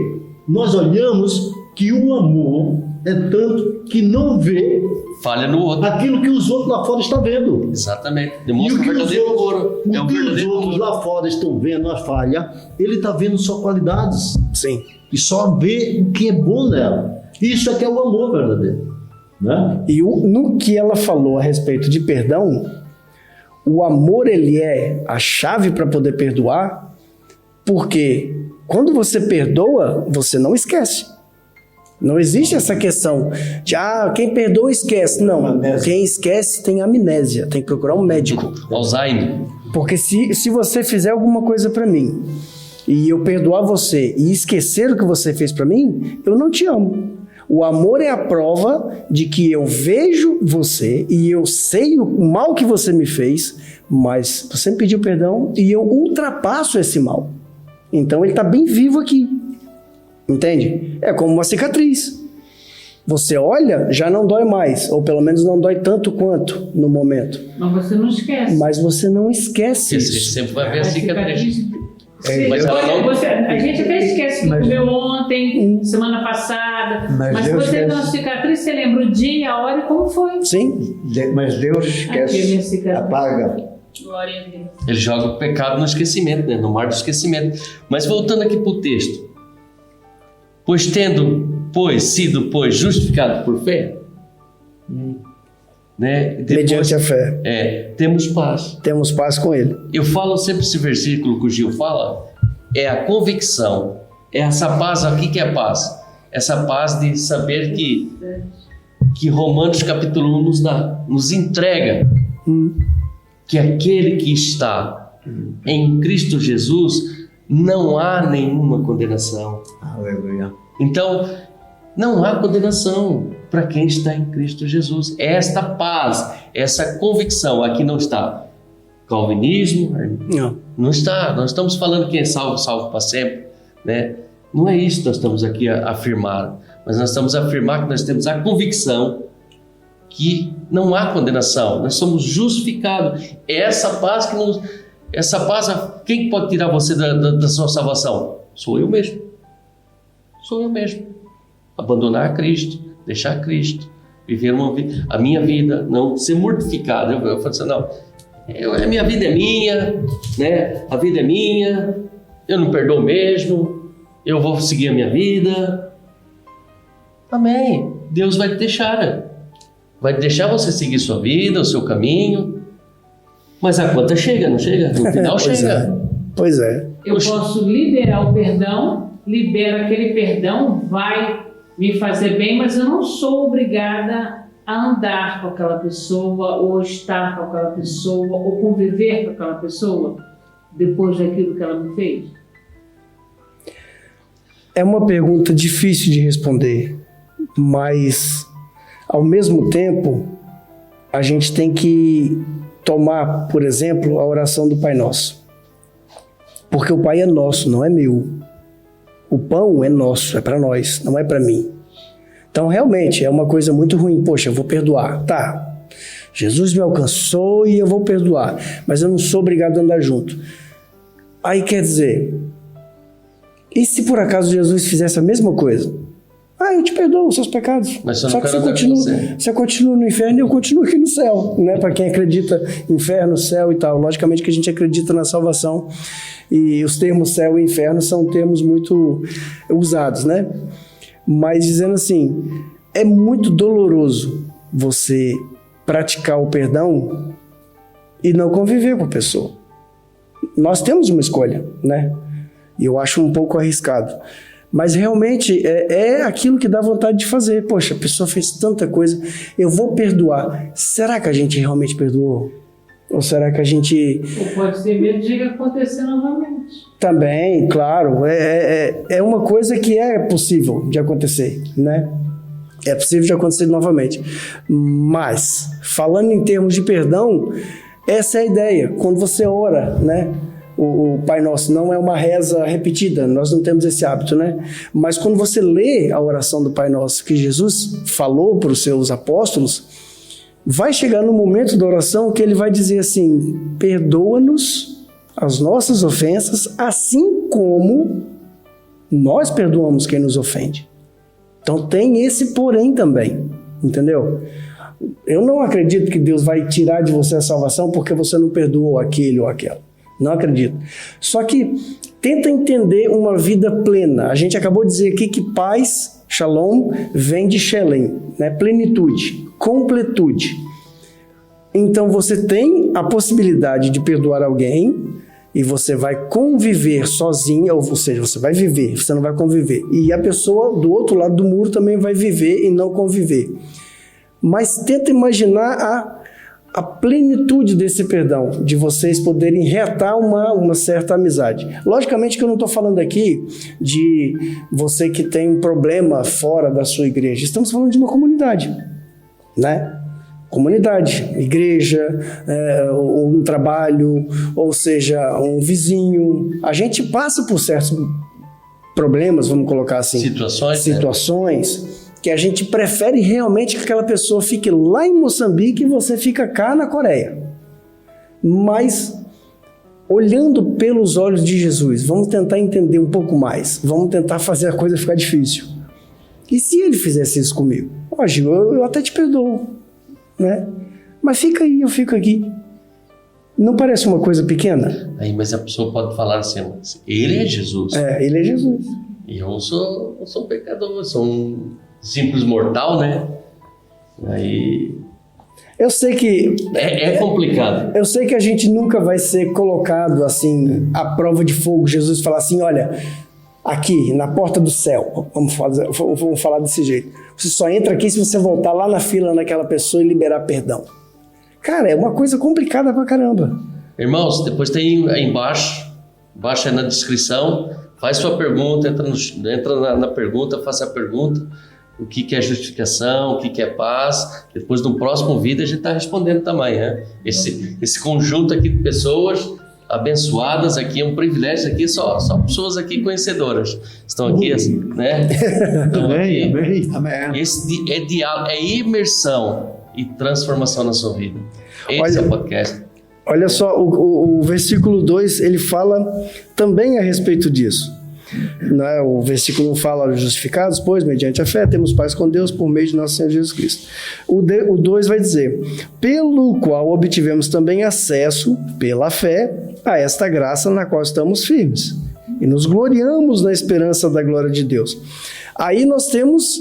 nós olhamos que o amor é tanto que não vê Falha no outro. aquilo que os outros lá fora estão vendo. Exatamente. E Demonstra o o que os verdadeiro outros, amor. É o um que os verdadeiro outros amor. lá fora estão vendo a falha, ele está vendo só qualidades. Sim. E só vê o que é bom nela. Isso é que é o amor verdadeiro. Né? E no que ela falou a respeito de perdão, o amor, ele é a chave para poder perdoar, porque quando você perdoa, você não esquece. Não existe essa questão de, quem perdoa esquece. Não, Amnésia. quem esquece tem amnésia, tem que procurar um médico. Alzheimer. Porque se você fizer alguma coisa para mim, e eu perdoar você e esquecer o que você fez para mim, eu não te amo. O amor é a prova de que eu vejo você e eu sei o mal que você me fez, mas você me pediu perdão e eu ultrapasso esse mal. Então ele está bem vivo aqui. Entende? É como uma cicatriz. Você olha, já não dói mais, ou pelo menos não dói tanto quanto no momento. Mas você não esquece. Mas você não esquece Você isso. sempre vai ver a cicatriz. Mas ela não- a gente até esquece que Mas- comeu ontem, semana passada, Mas mas Deus você tem uma esquece. cicatriz, você lembra o dia, a hora e como foi. Sim, Mas Deus Aqui, minha esquece, cicatriz. apaga. Glória a Deus. Ele joga o pecado no esquecimento, né? No mar do esquecimento. Mas voltando aqui para o texto. Pois sido justificado por fé, né? Depois, mediante a fé. temos paz. Temos paz com ele. Eu falo sempre esse versículo que o Gil fala, é a convicção, é essa paz aqui que é paz. Essa paz de saber que Romanos capítulo 1 nos entrega que aquele que está em Cristo Jesus, não há nenhuma condenação. Aleluia. Então, não há condenação para quem está em Cristo Jesus. Esta paz, essa convicção, aqui não está calvinismo, não está. Nós estamos falando quem é salvo, salvo para sempre, né? Não é isso que nós estamos aqui a afirmar, mas nós estamos a afirmar que nós temos a convicção que não há condenação, nós somos justificados. É essa paz que nos... Essa paz, quem pode tirar você da sua salvação? Sou eu mesmo. Sou eu mesmo. Abandonar a Cristo, deixar Cristo, viver a minha vida, não ser mortificado. Eu falo assim, não, a minha vida é minha, né? A vida é minha, eu não perdoo mesmo, eu vou seguir a minha vida. Amém. Deus vai te deixar. Vai deixar você seguir sua vida, o seu caminho. Mas a conta chega, não chega? No final chega. Pois é. Eu posso liberar o perdão libero aquele perdão, vai me fazer bem, mas eu não sou obrigada a andar com aquela pessoa, ou estar com aquela pessoa, ou conviver com aquela pessoa depois daquilo que ela me fez? É uma pergunta difícil de responder, mas ao mesmo tempo a gente tem que tomar, por exemplo, a oração do Pai Nosso. Porque o Pai é nosso, não é meu. O pão é nosso, é para nós, não é para mim. Então, realmente, é uma coisa muito ruim. Poxa, eu vou perdoar. Tá, Jesus me alcançou e eu vou perdoar, mas eu não sou obrigado a andar junto. Aí quer dizer, e se por acaso Jesus fizesse a mesma coisa? Eu te perdoo os seus pecados. Mas só que você continua no inferno e eu continuo aqui no céu, né? Para quem acredita em inferno, céu e tal. Logicamente que a gente acredita na salvação e os termos céu e inferno são termos muito usados, né? Mas dizendo assim, é muito doloroso você praticar o perdão e não conviver com a pessoa. Nós temos uma escolha, né? E eu acho um pouco arriscado. Mas realmente é aquilo que dá vontade de fazer. Poxa, a pessoa fez tanta coisa, eu vou perdoar. Será que a gente realmente perdoou? Ou será que a gente... Ou pode ter medo de acontecer novamente. Também, claro. É uma coisa que é possível de acontecer, né? É possível de acontecer novamente. Mas, falando em termos de perdão, essa é a ideia. Quando você ora, né? O Pai Nosso não é uma reza repetida, nós não temos esse hábito, né? Mas quando você lê a oração do Pai Nosso que Jesus falou para os seus apóstolos, vai chegar no momento da oração que ele vai dizer assim: perdoa-nos as nossas ofensas, assim como nós perdoamos quem nos ofende. Então tem esse porém também, entendeu? Eu não acredito que Deus vai tirar de você a salvação porque você não perdoou aquele ou aquela. Não acredito. Só que tenta entender uma vida plena. A gente acabou de dizer aqui que paz, shalom, vem de shelem, né? Plenitude, completude. Então você tem a possibilidade de perdoar alguém e você vai conviver sozinha, ou seja, você vai viver, você não vai conviver. E a pessoa do outro lado do muro também vai viver e não conviver. Mas tenta imaginar a plenitude desse perdão, de vocês poderem reatar uma certa amizade. Logicamente que eu não estou falando aqui de você que tem um problema fora da sua igreja. Estamos falando de uma comunidade, né? Comunidade, igreja, ou um trabalho, ou seja, um vizinho. A gente passa por certos problemas, vamos colocar assim. Situações. Que a gente prefere realmente que aquela pessoa fique lá em Moçambique e você fica cá na Coreia. Mas, olhando pelos olhos de Jesus, vamos tentar entender um pouco mais. Vamos tentar fazer a coisa ficar difícil. E se ele fizesse isso comigo? Ó, Gil, eu até te perdoo, né? Mas fica aí, eu fico aqui. Não parece uma coisa pequena? Aí, mas a pessoa pode falar assim, ele é Jesus. Ele é Jesus. E eu sou um pecador, eu sou um simples mortal, né? Aí... Eu sei que... É complicado. Eu sei que a gente nunca vai ser colocado assim, à prova de fogo. Jesus fala assim, olha, aqui, na porta do céu, vamos falar desse jeito. Você só entra aqui se você voltar lá na fila naquela pessoa e liberar perdão. Cara, é uma coisa complicada pra caramba. Irmãos, depois tem aí embaixo aí na descrição, faz sua pergunta, entra na pergunta, faça a pergunta. O que é justificação, o que é paz. Depois, no próximo vídeo, a gente está respondendo também, né? Esse conjunto aqui de pessoas abençoadas aqui, é um privilégio aqui, só pessoas aqui conhecedoras. Estão aqui, assim, né? Amém. Esse é diálogo, é imersão e transformação na sua vida. Esse é o podcast. Olha só, o versículo 2, ele fala também a respeito disso. Né? O versículo 1 fala: justificados, pois, mediante a fé, temos paz com Deus por meio de nosso Senhor Jesus Cristo. O 2 vai dizer: pelo qual obtivemos também acesso, pela fé, a esta graça na qual estamos firmes, e nos gloriamos na esperança da glória de Deus. Aí nós temos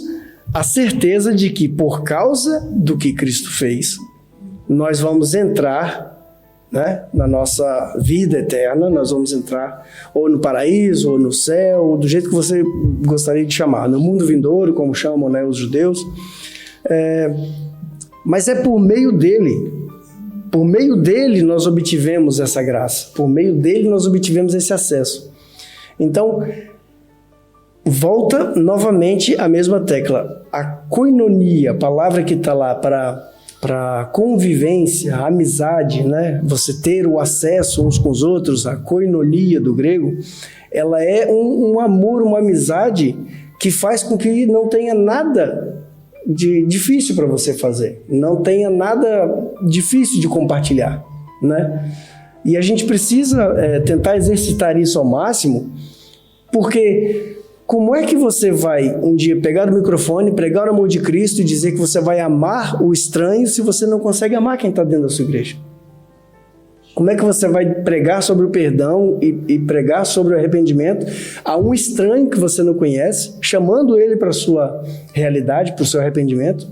a certeza de que, por causa do que Cristo fez, nós vamos entrar né? Na nossa vida eterna, nós vamos entrar ou no paraíso, ou no céu, do jeito que você gostaria de chamar, no mundo vindouro, como chamam, né, os judeus. Mas é por meio dele. Por meio dele nós obtivemos essa graça. Por meio dele nós obtivemos esse acesso. Então, volta novamente a mesma tecla. A koinonia, a palavra que está lá para convivência, amizade, né? Você ter o acesso uns com os outros, a koinonia do grego, ela é um amor, uma amizade que faz com que não tenha nada de difícil para você fazer, não tenha nada difícil de compartilhar, né? E a gente precisa tentar exercitar isso ao máximo, porque como é que você vai um dia pegar o microfone, pregar o amor de Cristo e dizer que você vai amar o estranho se você não consegue amar quem está dentro da sua igreja? Como é que você vai pregar sobre o perdão e pregar sobre o arrependimento a um estranho que você não conhece, chamando ele para a sua realidade, para o seu arrependimento,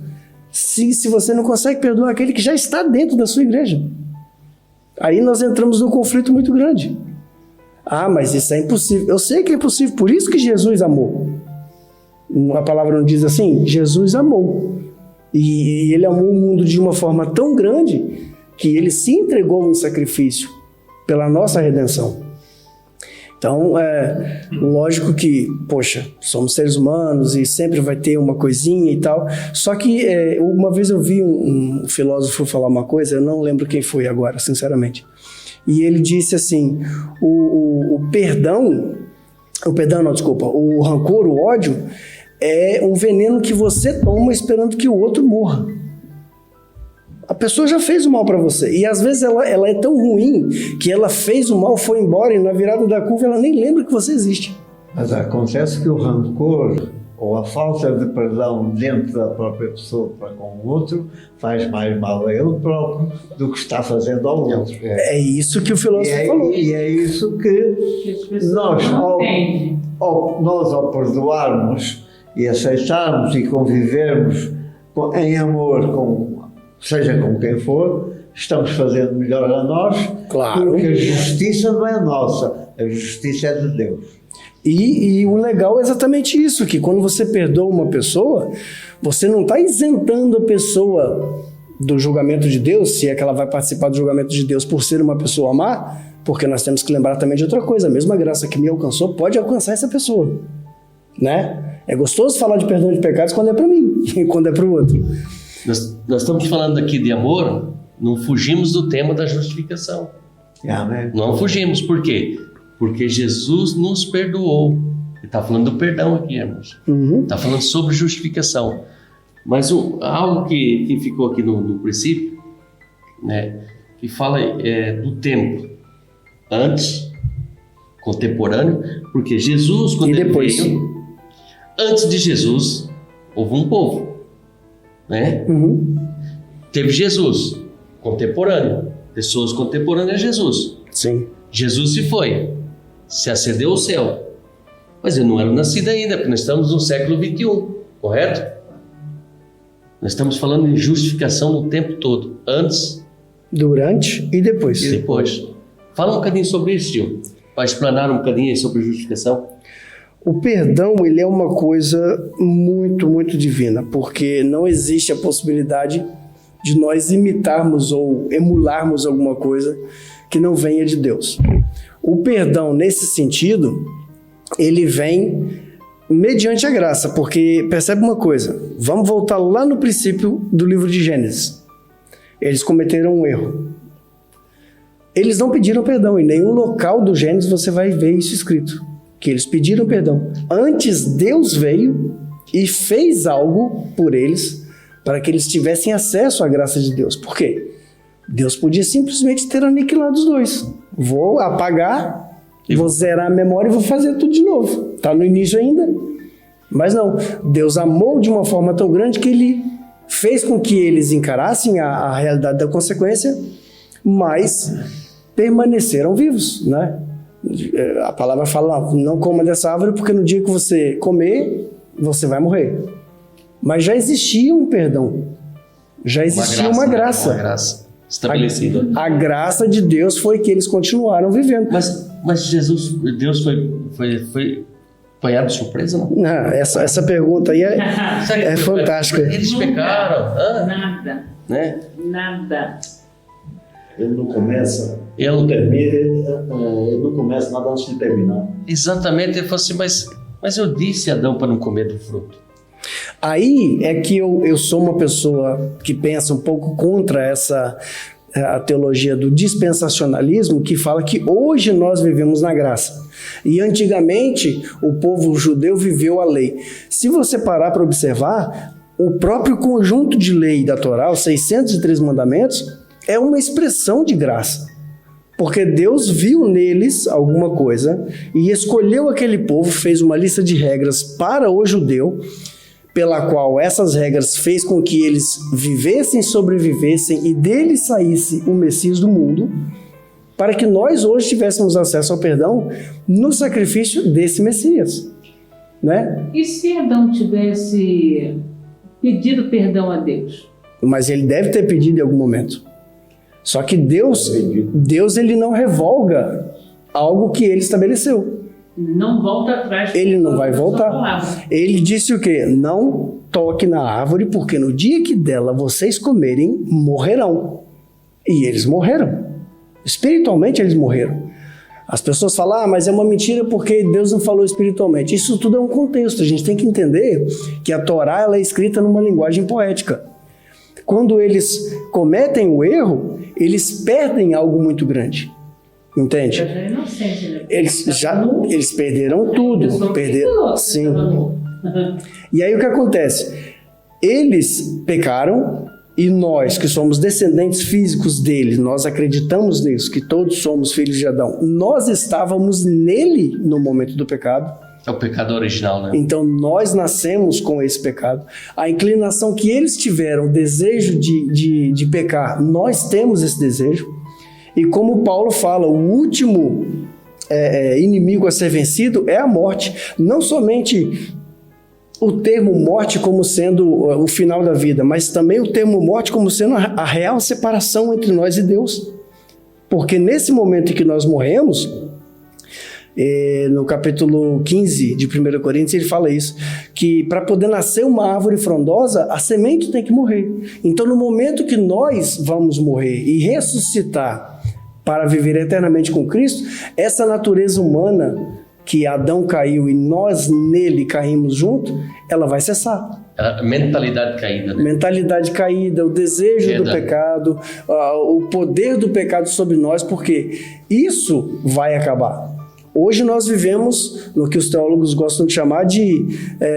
se você não consegue perdoar aquele que já está dentro da sua igreja? Aí nós entramos num conflito muito grande. Ah, mas isso é impossível. Eu sei que é impossível, por isso que Jesus amou. A palavra não diz assim? Jesus amou. E ele amou o mundo de uma forma tão grande que ele se entregou em sacrifício pela nossa redenção. Então, lógico que, poxa, somos seres humanos e sempre vai ter uma coisinha e tal. Só que uma vez eu vi um filósofo falar uma coisa, eu não lembro quem foi agora, sinceramente. E ele disse assim, o rancor, o ódio, é um veneno que você toma esperando que o outro morra. A pessoa já fez o mal para você. E às vezes ela é tão ruim que ela fez o mal, foi embora e na virada da curva ela nem lembra que você existe. Mas acontece que o rancor ou a falta de perdão dentro da própria pessoa para com o outro faz mais mal a ele próprio do que está fazendo ao outro. É isso que o filósofo falou. E é isso que nós, ao perdoarmos e aceitarmos e convivermos em amor, seja com quem for, estamos fazendo melhor a nós, claro. Porque a justiça não é nossa, a justiça é de Deus. E o legal é exatamente isso, que quando você perdoa uma pessoa, você não está isentando a pessoa do julgamento de Deus, se é que ela vai participar do julgamento de Deus por ser uma pessoa má, porque nós temos que lembrar também de outra coisa, a mesma graça que me alcançou pode alcançar essa pessoa, né? É gostoso falar de perdão de pecados quando é para mim e quando é para o outro. Nós estamos falando aqui de amor, não fugimos do tema da justificação. Amém. Não fugimos, por quê? Porque Jesus nos perdoou. Ele está falando do perdão aqui, irmãos. Está falando sobre justificação. Mas algo que ficou aqui no princípio, né, que fala do tempo. Antes, contemporâneo, porque Jesus, quando ele veio, antes de Jesus, houve um povo. Né? Teve Jesus, contemporâneo. Pessoas contemporâneas a Jesus. Sim. Jesus se ascendeu ao céu. Mas ele não era nascido ainda, porque nós estamos no século XXI, correto? Nós estamos falando em justificação no tempo todo, antes, durante e depois. Fala um bocadinho sobre isso, tio, para explanar um bocadinho sobre justificação. O perdão, ele é uma coisa muito, muito divina, porque não existe a possibilidade de nós imitarmos ou emularmos alguma coisa que não venha de Deus. O perdão, nesse sentido, ele vem mediante a graça, porque percebe uma coisa, vamos voltar lá no princípio do livro de Gênesis. Eles cometeram um erro. Eles não pediram perdão, em nenhum local do Gênesis você vai ver isso escrito, que eles pediram perdão. Antes, Deus veio e fez algo por eles para que eles tivessem acesso à graça de Deus. Por quê? Deus podia simplesmente ter aniquilado os dois. Vou apagar, vou zerar a memória e vou fazer tudo de novo. Está no início ainda. Mas não, Deus amou de uma forma tão grande que ele fez com que eles encarassem a realidade da consequência, mas permaneceram vivos, né? A palavra fala, não coma dessa árvore porque no dia que você comer, você vai morrer. Mas já existia um perdão, já existia uma graça. estabelecida. A graça de Deus foi que eles continuaram vivendo. Mas Deus foi apanhado de surpresa, não? Não, essa pergunta aí é fantástica. Eles pecaram. Nada. Né? Nada. Ele não começa, ele não começa nada antes de terminar. Exatamente, ele falou assim, mas eu disse a Adão para não comer do fruto. Aí é que eu sou uma pessoa que pensa um pouco contra a teologia do dispensacionalismo, que fala que hoje nós vivemos na graça. E antigamente o povo judeu viveu a lei. Se você parar para observar, o próprio conjunto de lei da Torá, os 603 mandamentos, é uma expressão de graça. Porque Deus viu neles alguma coisa e escolheu aquele povo, fez uma lista de regras para o judeu, pela qual essas regras fez com que eles vivessem, sobrevivessem e dele saísse o Messias do mundo, para que nós hoje tivéssemos acesso ao perdão no sacrifício desse Messias, né? E se Adão tivesse pedido perdão a Deus? Mas ele deve ter pedido em algum momento. Só que Deus ele não revoga algo que ele estabeleceu. Não volta atrás. Ele não vai voltar. Ele disse o quê? Não toque na árvore, porque no dia que dela vocês comerem, morrerão. E eles morreram. Espiritualmente eles morreram. As pessoas falam, mas é uma mentira porque Deus não falou espiritualmente. Isso tudo é um contexto. A gente tem que entender que a Torá ela é escrita numa linguagem poética. Quando eles cometem o erro, eles perdem algo muito grande. Entende? É inocente, né? Eles perderam tudo. Sim. E aí o que acontece? Eles pecaram e nós, que somos descendentes físicos dele, nós acreditamos nisso, que todos somos filhos de Adão. Nós estávamos nele no momento do pecado. É o pecado original, né? Então nós nascemos com esse pecado. A inclinação que eles tiveram, o desejo de pecar, nós temos esse desejo. E como Paulo fala, o último inimigo a ser vencido é a morte. Não somente o termo morte como sendo o final da vida, mas também o termo morte como sendo a real separação entre nós e Deus. Porque nesse momento em que nós morremos, no capítulo 15 de 1 Coríntios, ele fala isso, que para poder nascer uma árvore frondosa, a semente tem que morrer. Então, no momento que nós vamos morrer e ressuscitar para viver eternamente com Cristo, essa natureza humana que Adão caiu e nós nele caímos junto, ela vai cessar. A mentalidade caída, né? Mentalidade caída, o desejo do pecado, o poder do pecado sobre nós, porque isso vai acabar. Hoje nós vivemos no que os teólogos gostam de chamar de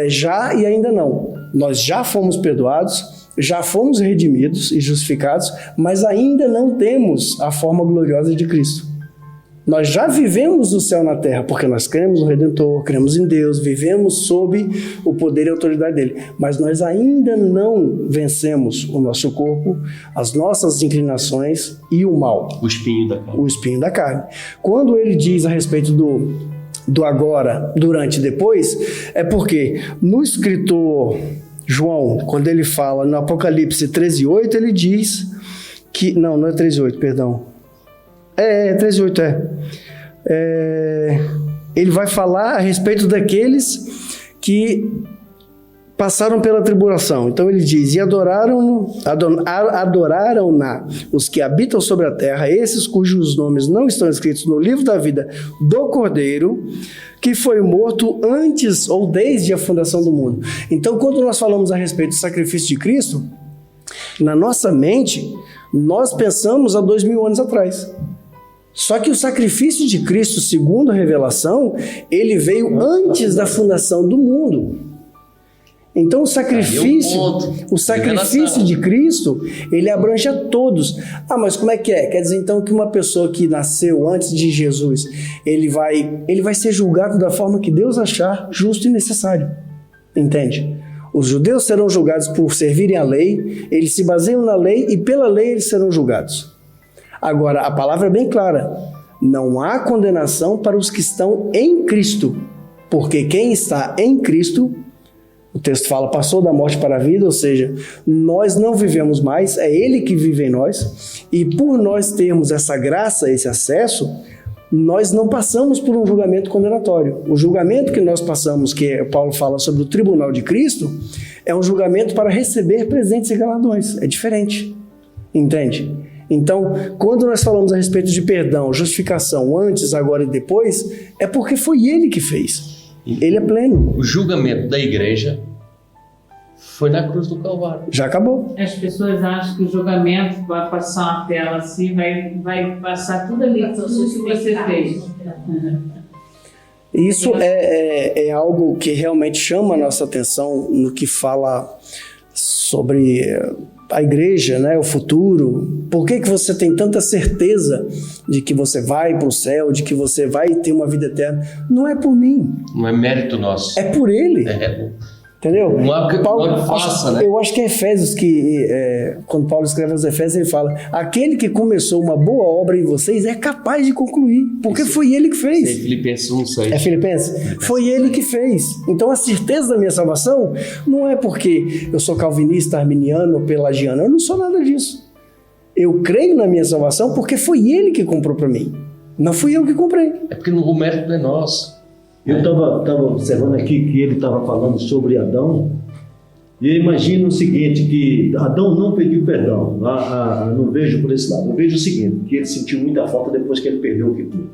já e ainda não. Nós já fomos perdoados, já fomos redimidos e justificados, mas ainda não temos a forma gloriosa de Cristo. Nós já vivemos o céu na terra, porque nós cremos no Redentor, cremos em Deus, vivemos sob o poder e a autoridade dele. Mas nós ainda não vencemos o nosso corpo, as nossas inclinações e o mal. O espinho da carne. O espinho da carne. Quando ele diz a respeito do agora, durante e depois, é porque no escritor João, quando ele fala no Apocalipse 13:8, ele diz que... Não é 13:8, perdão. 13:8 ele vai falar a respeito daqueles que passaram pela tribulação. Então ele diz, e adoraram-na os que habitam sobre a terra, esses cujos nomes não estão escritos no livro da vida do Cordeiro, que foi morto antes ou desde a fundação do mundo. Então quando nós falamos a respeito do sacrifício de Cristo, na nossa mente, nós pensamos há 2000 anos atrás. Só que o sacrifício de Cristo, segundo a revelação, ele veio antes da fundação do mundo. Então o sacrifício de Cristo, ele abrange a todos. Mas como é que é? Quer dizer então que uma pessoa que nasceu antes de Jesus, ele vai ser julgado da forma que Deus achar justo e necessário. Entende? Os judeus serão julgados por servirem à lei, eles se baseiam na lei e pela lei eles serão julgados. Agora, a palavra é bem clara, não há condenação para os que estão em Cristo, porque quem está em Cristo O texto fala, passou da morte para a vida, ou seja, nós não vivemos mais, é Ele que vive em nós, e por nós termos essa graça, esse acesso, nós não passamos por um julgamento condenatório. O julgamento que nós passamos, que Paulo fala sobre o tribunal de Cristo, é um julgamento para receber presentes e galardões. É diferente, entende? Então, quando nós falamos a respeito de perdão, justificação, antes, agora e depois, é porque foi Ele que fez. Ele é pleno. O julgamento da igreja foi na cruz do Calvário. Já acabou. As pessoas acham que o julgamento vai passar uma tela assim, vai passar tudo ali, tudo que você fez. Isso é algo que realmente chama a nossa atenção no que fala sobre a igreja, né, o futuro. Por que você tem tanta certeza de que você vai para o céu, de que você vai ter uma vida eterna? Não é por mim. Não é mérito nosso. É por Ele. Entendeu? Não é porque Paulo faça, né? Eu acho que é Efésios que, quando Paulo escreve aos Efésios, ele fala: aquele que começou uma boa obra em vocês é capaz de concluir, porque foi Ele que fez. É Filipenses 1:6. É Filipenses? Foi Ele que fez. Então a certeza da minha salvação não é porque eu sou calvinista, arminiano ou pelagiano. Eu não sou nada disso. Eu creio na minha salvação porque foi Ele que comprou para mim. Não fui eu que comprei. É porque o mérito não é nosso. Eu estava observando aqui que ele estava falando sobre Adão, e eu imagino o seguinte, que Adão não pediu perdão, não vejo por esse lado, eu vejo o seguinte, que ele sentiu muita falta depois que ele perdeu o que tinha.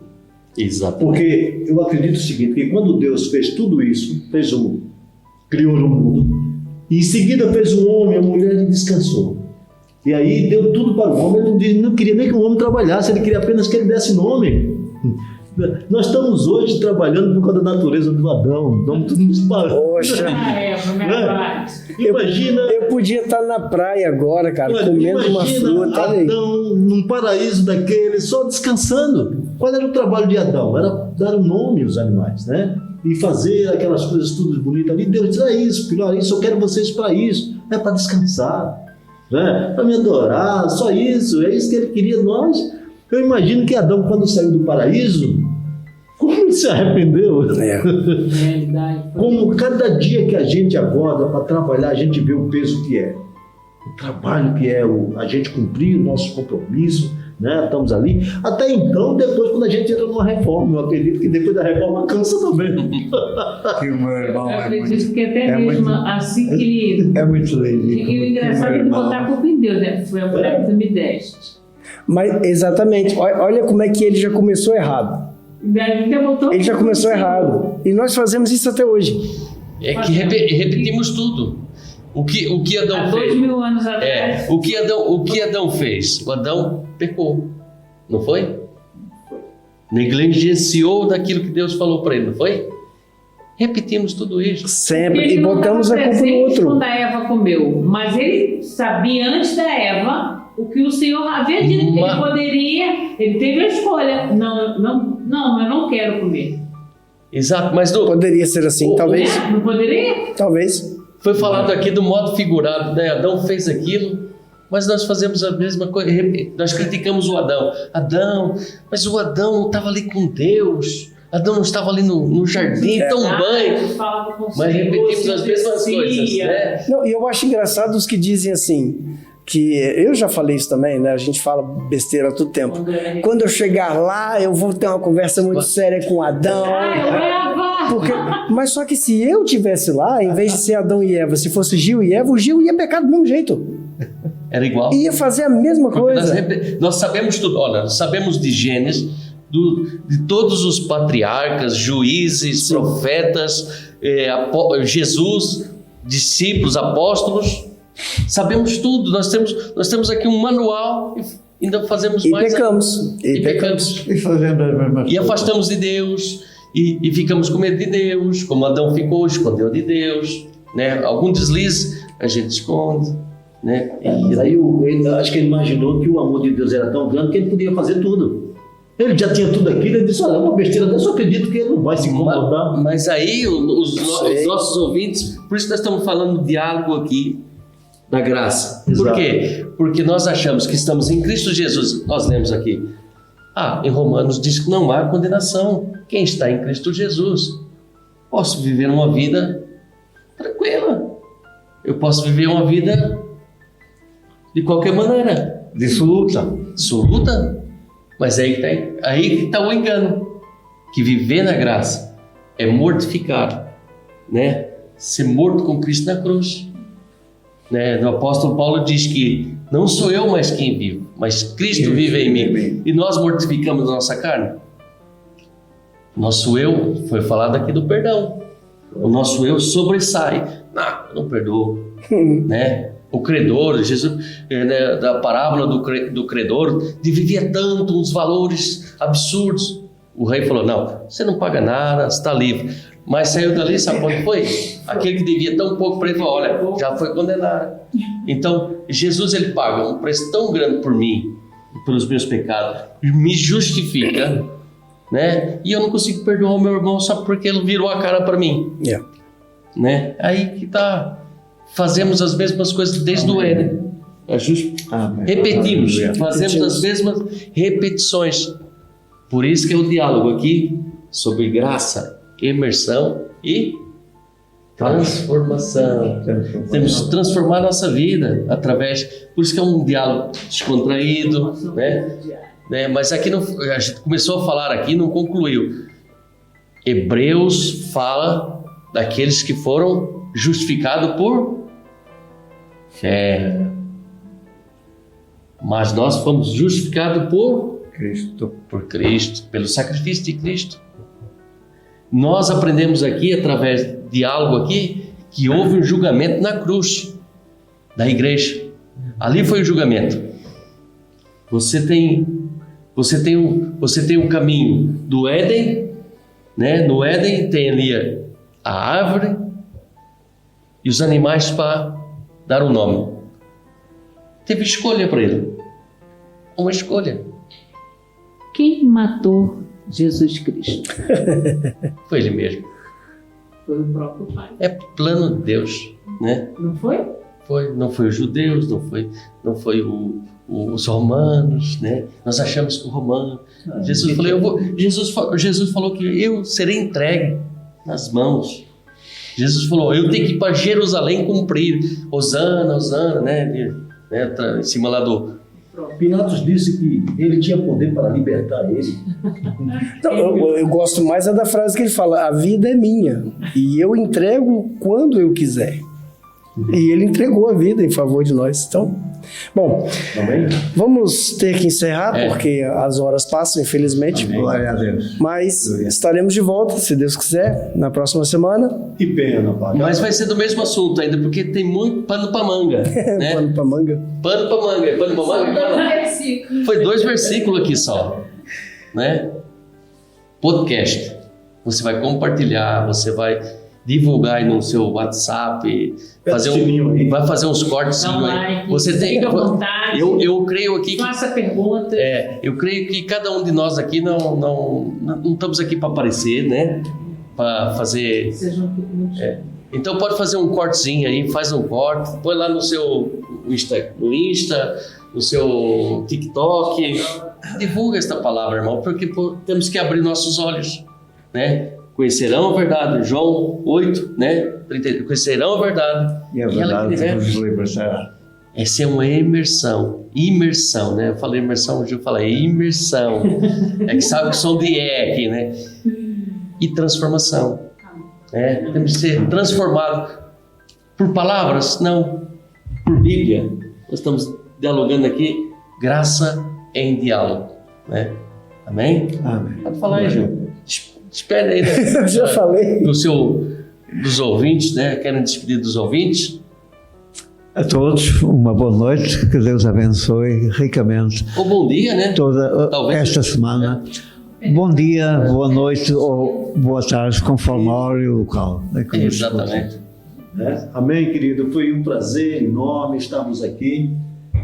Exato. Porque eu acredito o seguinte, que quando Deus fez tudo isso, criou o mundo, e em seguida fez o homem, a mulher e descansou. E aí deu tudo para o homem, ele não queria nem que o homem trabalhasse, ele queria apenas que ele desse nome. Nós estamos hoje trabalhando por causa da natureza do Adão. Estamos nos parando. Poxa, imagina. Eu podia estar na praia agora, cara, comendo uma fruta. Adão num paraíso daquele, só descansando. Qual era o trabalho de Adão? Era dar um nome aos animais, né? E fazer aquelas coisas tudo bonitas ali. Deus diz: é isso, filho, isso, eu quero vocês para isso. É para descansar, né? Para me adorar, só isso. É isso que ele queria de nós. Eu imagino que Adão, quando saiu do paraíso, como ele se arrependeu. Como cada dia que a gente acorda para trabalhar, a gente vê o peso que é. O trabalho que é a gente cumprir o nosso compromisso, né? Estamos ali. Até então, depois, quando a gente entra numa reforma, eu acredito que depois da reforma cansa também. Que o meu irmão eu acredito que até mesmo assim que... É muito lindo. E o engraçado é que botar a culpa em Deus, né? Foi a mulher que tu me deste. Mas, exatamente, olha como é que ele já começou errado. Ele já começou errado. E nós fazemos isso até hoje. É que repetimos tudo. O que Adão há fez? 2000 anos atrás. O que Adão fez? O Adão pecou. Não foi? Negligenciou daquilo que Deus falou para ele, não foi? Repetimos tudo isso. Sempre. E botamos a culpa no outro. Quando a Eva comeu. Mas ele sabia antes da Eva o que o Senhor havia dito que ele poderia. Ele teve a escolha. Não, eu não quero comer. Exato, mas poderia ser assim, talvez. Não poderia? Talvez. Foi falado aqui do modo figurado, né? Adão fez aquilo, mas nós fazemos a mesma coisa. Nós criticamos o Adão. Mas o Adão não estava ali com Deus. Adão não estava ali no jardim, tão banho. Mas repetimos as mesmas coisas, né? Não, e eu acho engraçado os que dizem assim, que eu já falei isso também, né? A gente fala besteira todo tempo. Quando eu chegar lá, eu vou ter uma conversa muito séria com Adão. Mas só que se eu tivesse lá, em vez de ser Adão e Eva, se fosse Gil e Eva, o Gil ia pecar do mesmo jeito. Era igual. Ia fazer a mesma coisa. Nós sabemos tudo. Olha, nós sabemos de Gênesis, de todos os patriarcas, juízes, profetas, Jesus, discípulos, apóstolos. Sabemos tudo. Nós temos aqui um manual e ainda fazemos mais. E pecamos. E fazendo as mesmas coisas. E afastamos de Deus. E ficamos com medo de Deus. Como Adão ficou, escondeu de Deus. Né? Algum deslize, a gente esconde. Né? Mas aí acho que ele imaginou que o amor de Deus era tão grande que ele podia fazer tudo. Ele já tinha tudo aquilo, ele disse: olha, uma besteira dessa, eu acredito que ele não vai se incomodar. Mas aí os nossos ouvintes, por isso nós estamos falando do diálogo aqui da graça. Exato. Por quê? Porque nós achamos que estamos em Cristo Jesus. Nós lemos aqui. Em Romanos diz que não há condenação. Quem está em Cristo Jesus? Posso viver uma vida tranquila. Eu posso viver uma vida de qualquer maneira. Dissoluta. Dissoluta. Mas aí que está o engano. Que viver na graça é mortificar, né? Ser morto com Cristo na cruz. Né? O apóstolo Paulo diz que não sou eu mais quem vivo, mas Cristo vive em mim. E nós mortificamos a nossa carne. Nosso eu, foi falado aqui do perdão. O nosso eu sobressai. Não perdoo. Né? O credor, Jesus, né, da parábola do credor, dividia tanto uns valores absurdos. O rei falou, não, você não paga nada, você está livre. Mas saiu dali, sabe quando foi? Aquele que devia tão pouco para ele falou, olha, já foi condenado. Então, Jesus, ele paga um preço tão grande por mim, pelos meus pecados, me justifica, né? E eu não consigo perdoar o meu irmão só porque ele virou a cara para mim. Yeah. Né? Aí que tá, fazemos as mesmas coisas desde o Éden. Repetimos, fazemos as mesmas repetições. Por isso que é o diálogo aqui sobre graça, imersão e transformação. Temos que transformar a nossa vida através... Por isso que é um diálogo descontraído, né? Mas aqui a gente começou a falar aqui e não concluiu. Hebreus fala daqueles que foram justificados por fé. Mas nós fomos justificados por Cristo, pelo sacrifício de Cristo. Nós aprendemos aqui, através de diálogo aqui, que houve um julgamento na cruz da igreja. Ali foi o julgamento. Você tem um caminho do Éden, né? No Éden tem ali a árvore e os animais para dar um nome. Teve escolha para ele. Uma escolha. Quem matou Jesus Cristo? Foi ele mesmo. Foi o próprio Pai. É plano de Deus, né? Não foi? Não foi os judeus, não foi os romanos, né? Nós achamos que o romano... Jesus falou que eu serei entregue nas mãos. Jesus falou, eu tenho que ir para Jerusalém cumprir. Hosana, né? Em cima lá do... Pilatos disse que ele tinha poder para libertar ele. Então, eu gosto mais da frase que ele fala, a vida é minha e eu entrego quando eu quiser. E ele entregou a vida em favor de nós. Então, bom, vamos ter que encerrar porque as horas passam, infelizmente. Glória a Deus. Mas estaremos de volta, se Deus quiser, na próxima semana. Que pena, pai. Mas vai ser do mesmo assunto ainda, porque tem muito pano para manga. Né? Pano para manga. Pano para manga. Foi 2 versículos aqui só. Né? Podcast. Você vai compartilhar, você vai divulgar aí no seu WhatsApp, vai fazer uns cortes aí. Você tem, fica à vontade. Eu creio aqui que faça perguntas. Eu creio que cada um de nós aqui não estamos aqui para aparecer, né? Para fazer. Então pode fazer um cortezinho aí, faz um corte, põe lá no seu Insta, no seu TikTok, divulga esta palavra, irmão, porque temos que abrir nossos olhos, né? Conhecerão a verdade, João 8, né? Conhecerão a verdade. E a verdade nos libertará. Essa é uma imersão, né? Eu falei imersão, hoje eu falei imersão. É que sabe que som de aqui, né? E transformação. Temos que ser transformados por palavras, não por Bíblia. Nós estamos dialogando aqui, graça em diálogo, né? Amém? Amém. Pode falar aí, Gil. Espere aí, né? Eu já falei. Dos ouvintes, né? Querem despedir dos ouvintes? A todos, uma boa noite, que Deus abençoe ricamente. Ou bom dia, né? Toda esta semana. Bom dia, boa noite ou boa tarde, conforme a hora e o local. Exatamente. Amém, querido. Foi um prazer enorme estarmos aqui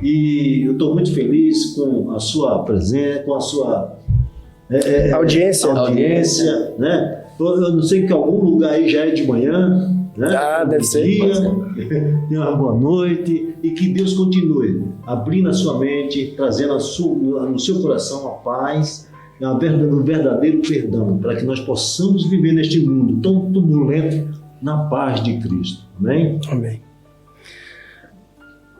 e eu estou muito feliz com a sua presença, com a sua audiência, né? Eu não sei que algum lugar aí já é de manhã, né? Deve ser. Dia, uma boa noite e que Deus continue abrindo a sua mente, trazendo no seu coração a paz, o verdadeiro perdão, para que nós possamos viver neste mundo tão turbulento na paz de Cristo. Amém? Amém.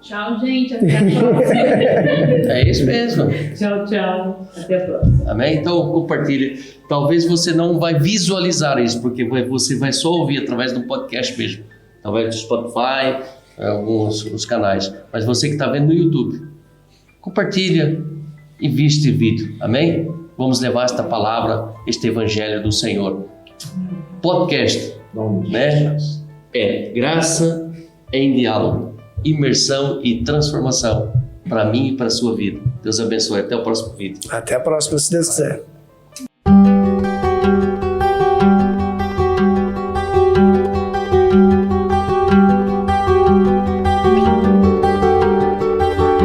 Tchau, gente. Até a próxima. É isso mesmo. Tchau, tchau. Até a próxima. Amém? Então compartilhe. Talvez você não vai visualizar isso, porque você vai só ouvir através do podcast mesmo. Através do Spotify, alguns os canais. Mas você que está vendo no YouTube, compartilha e vê este vídeo. Amém? Vamos levar esta palavra, este evangelho do Senhor. Podcast, né? É graça em diálogo, imersão e transformação para mim e para a sua vida. Deus abençoe. Até o próximo vídeo. Até a próxima, se Deus quiser.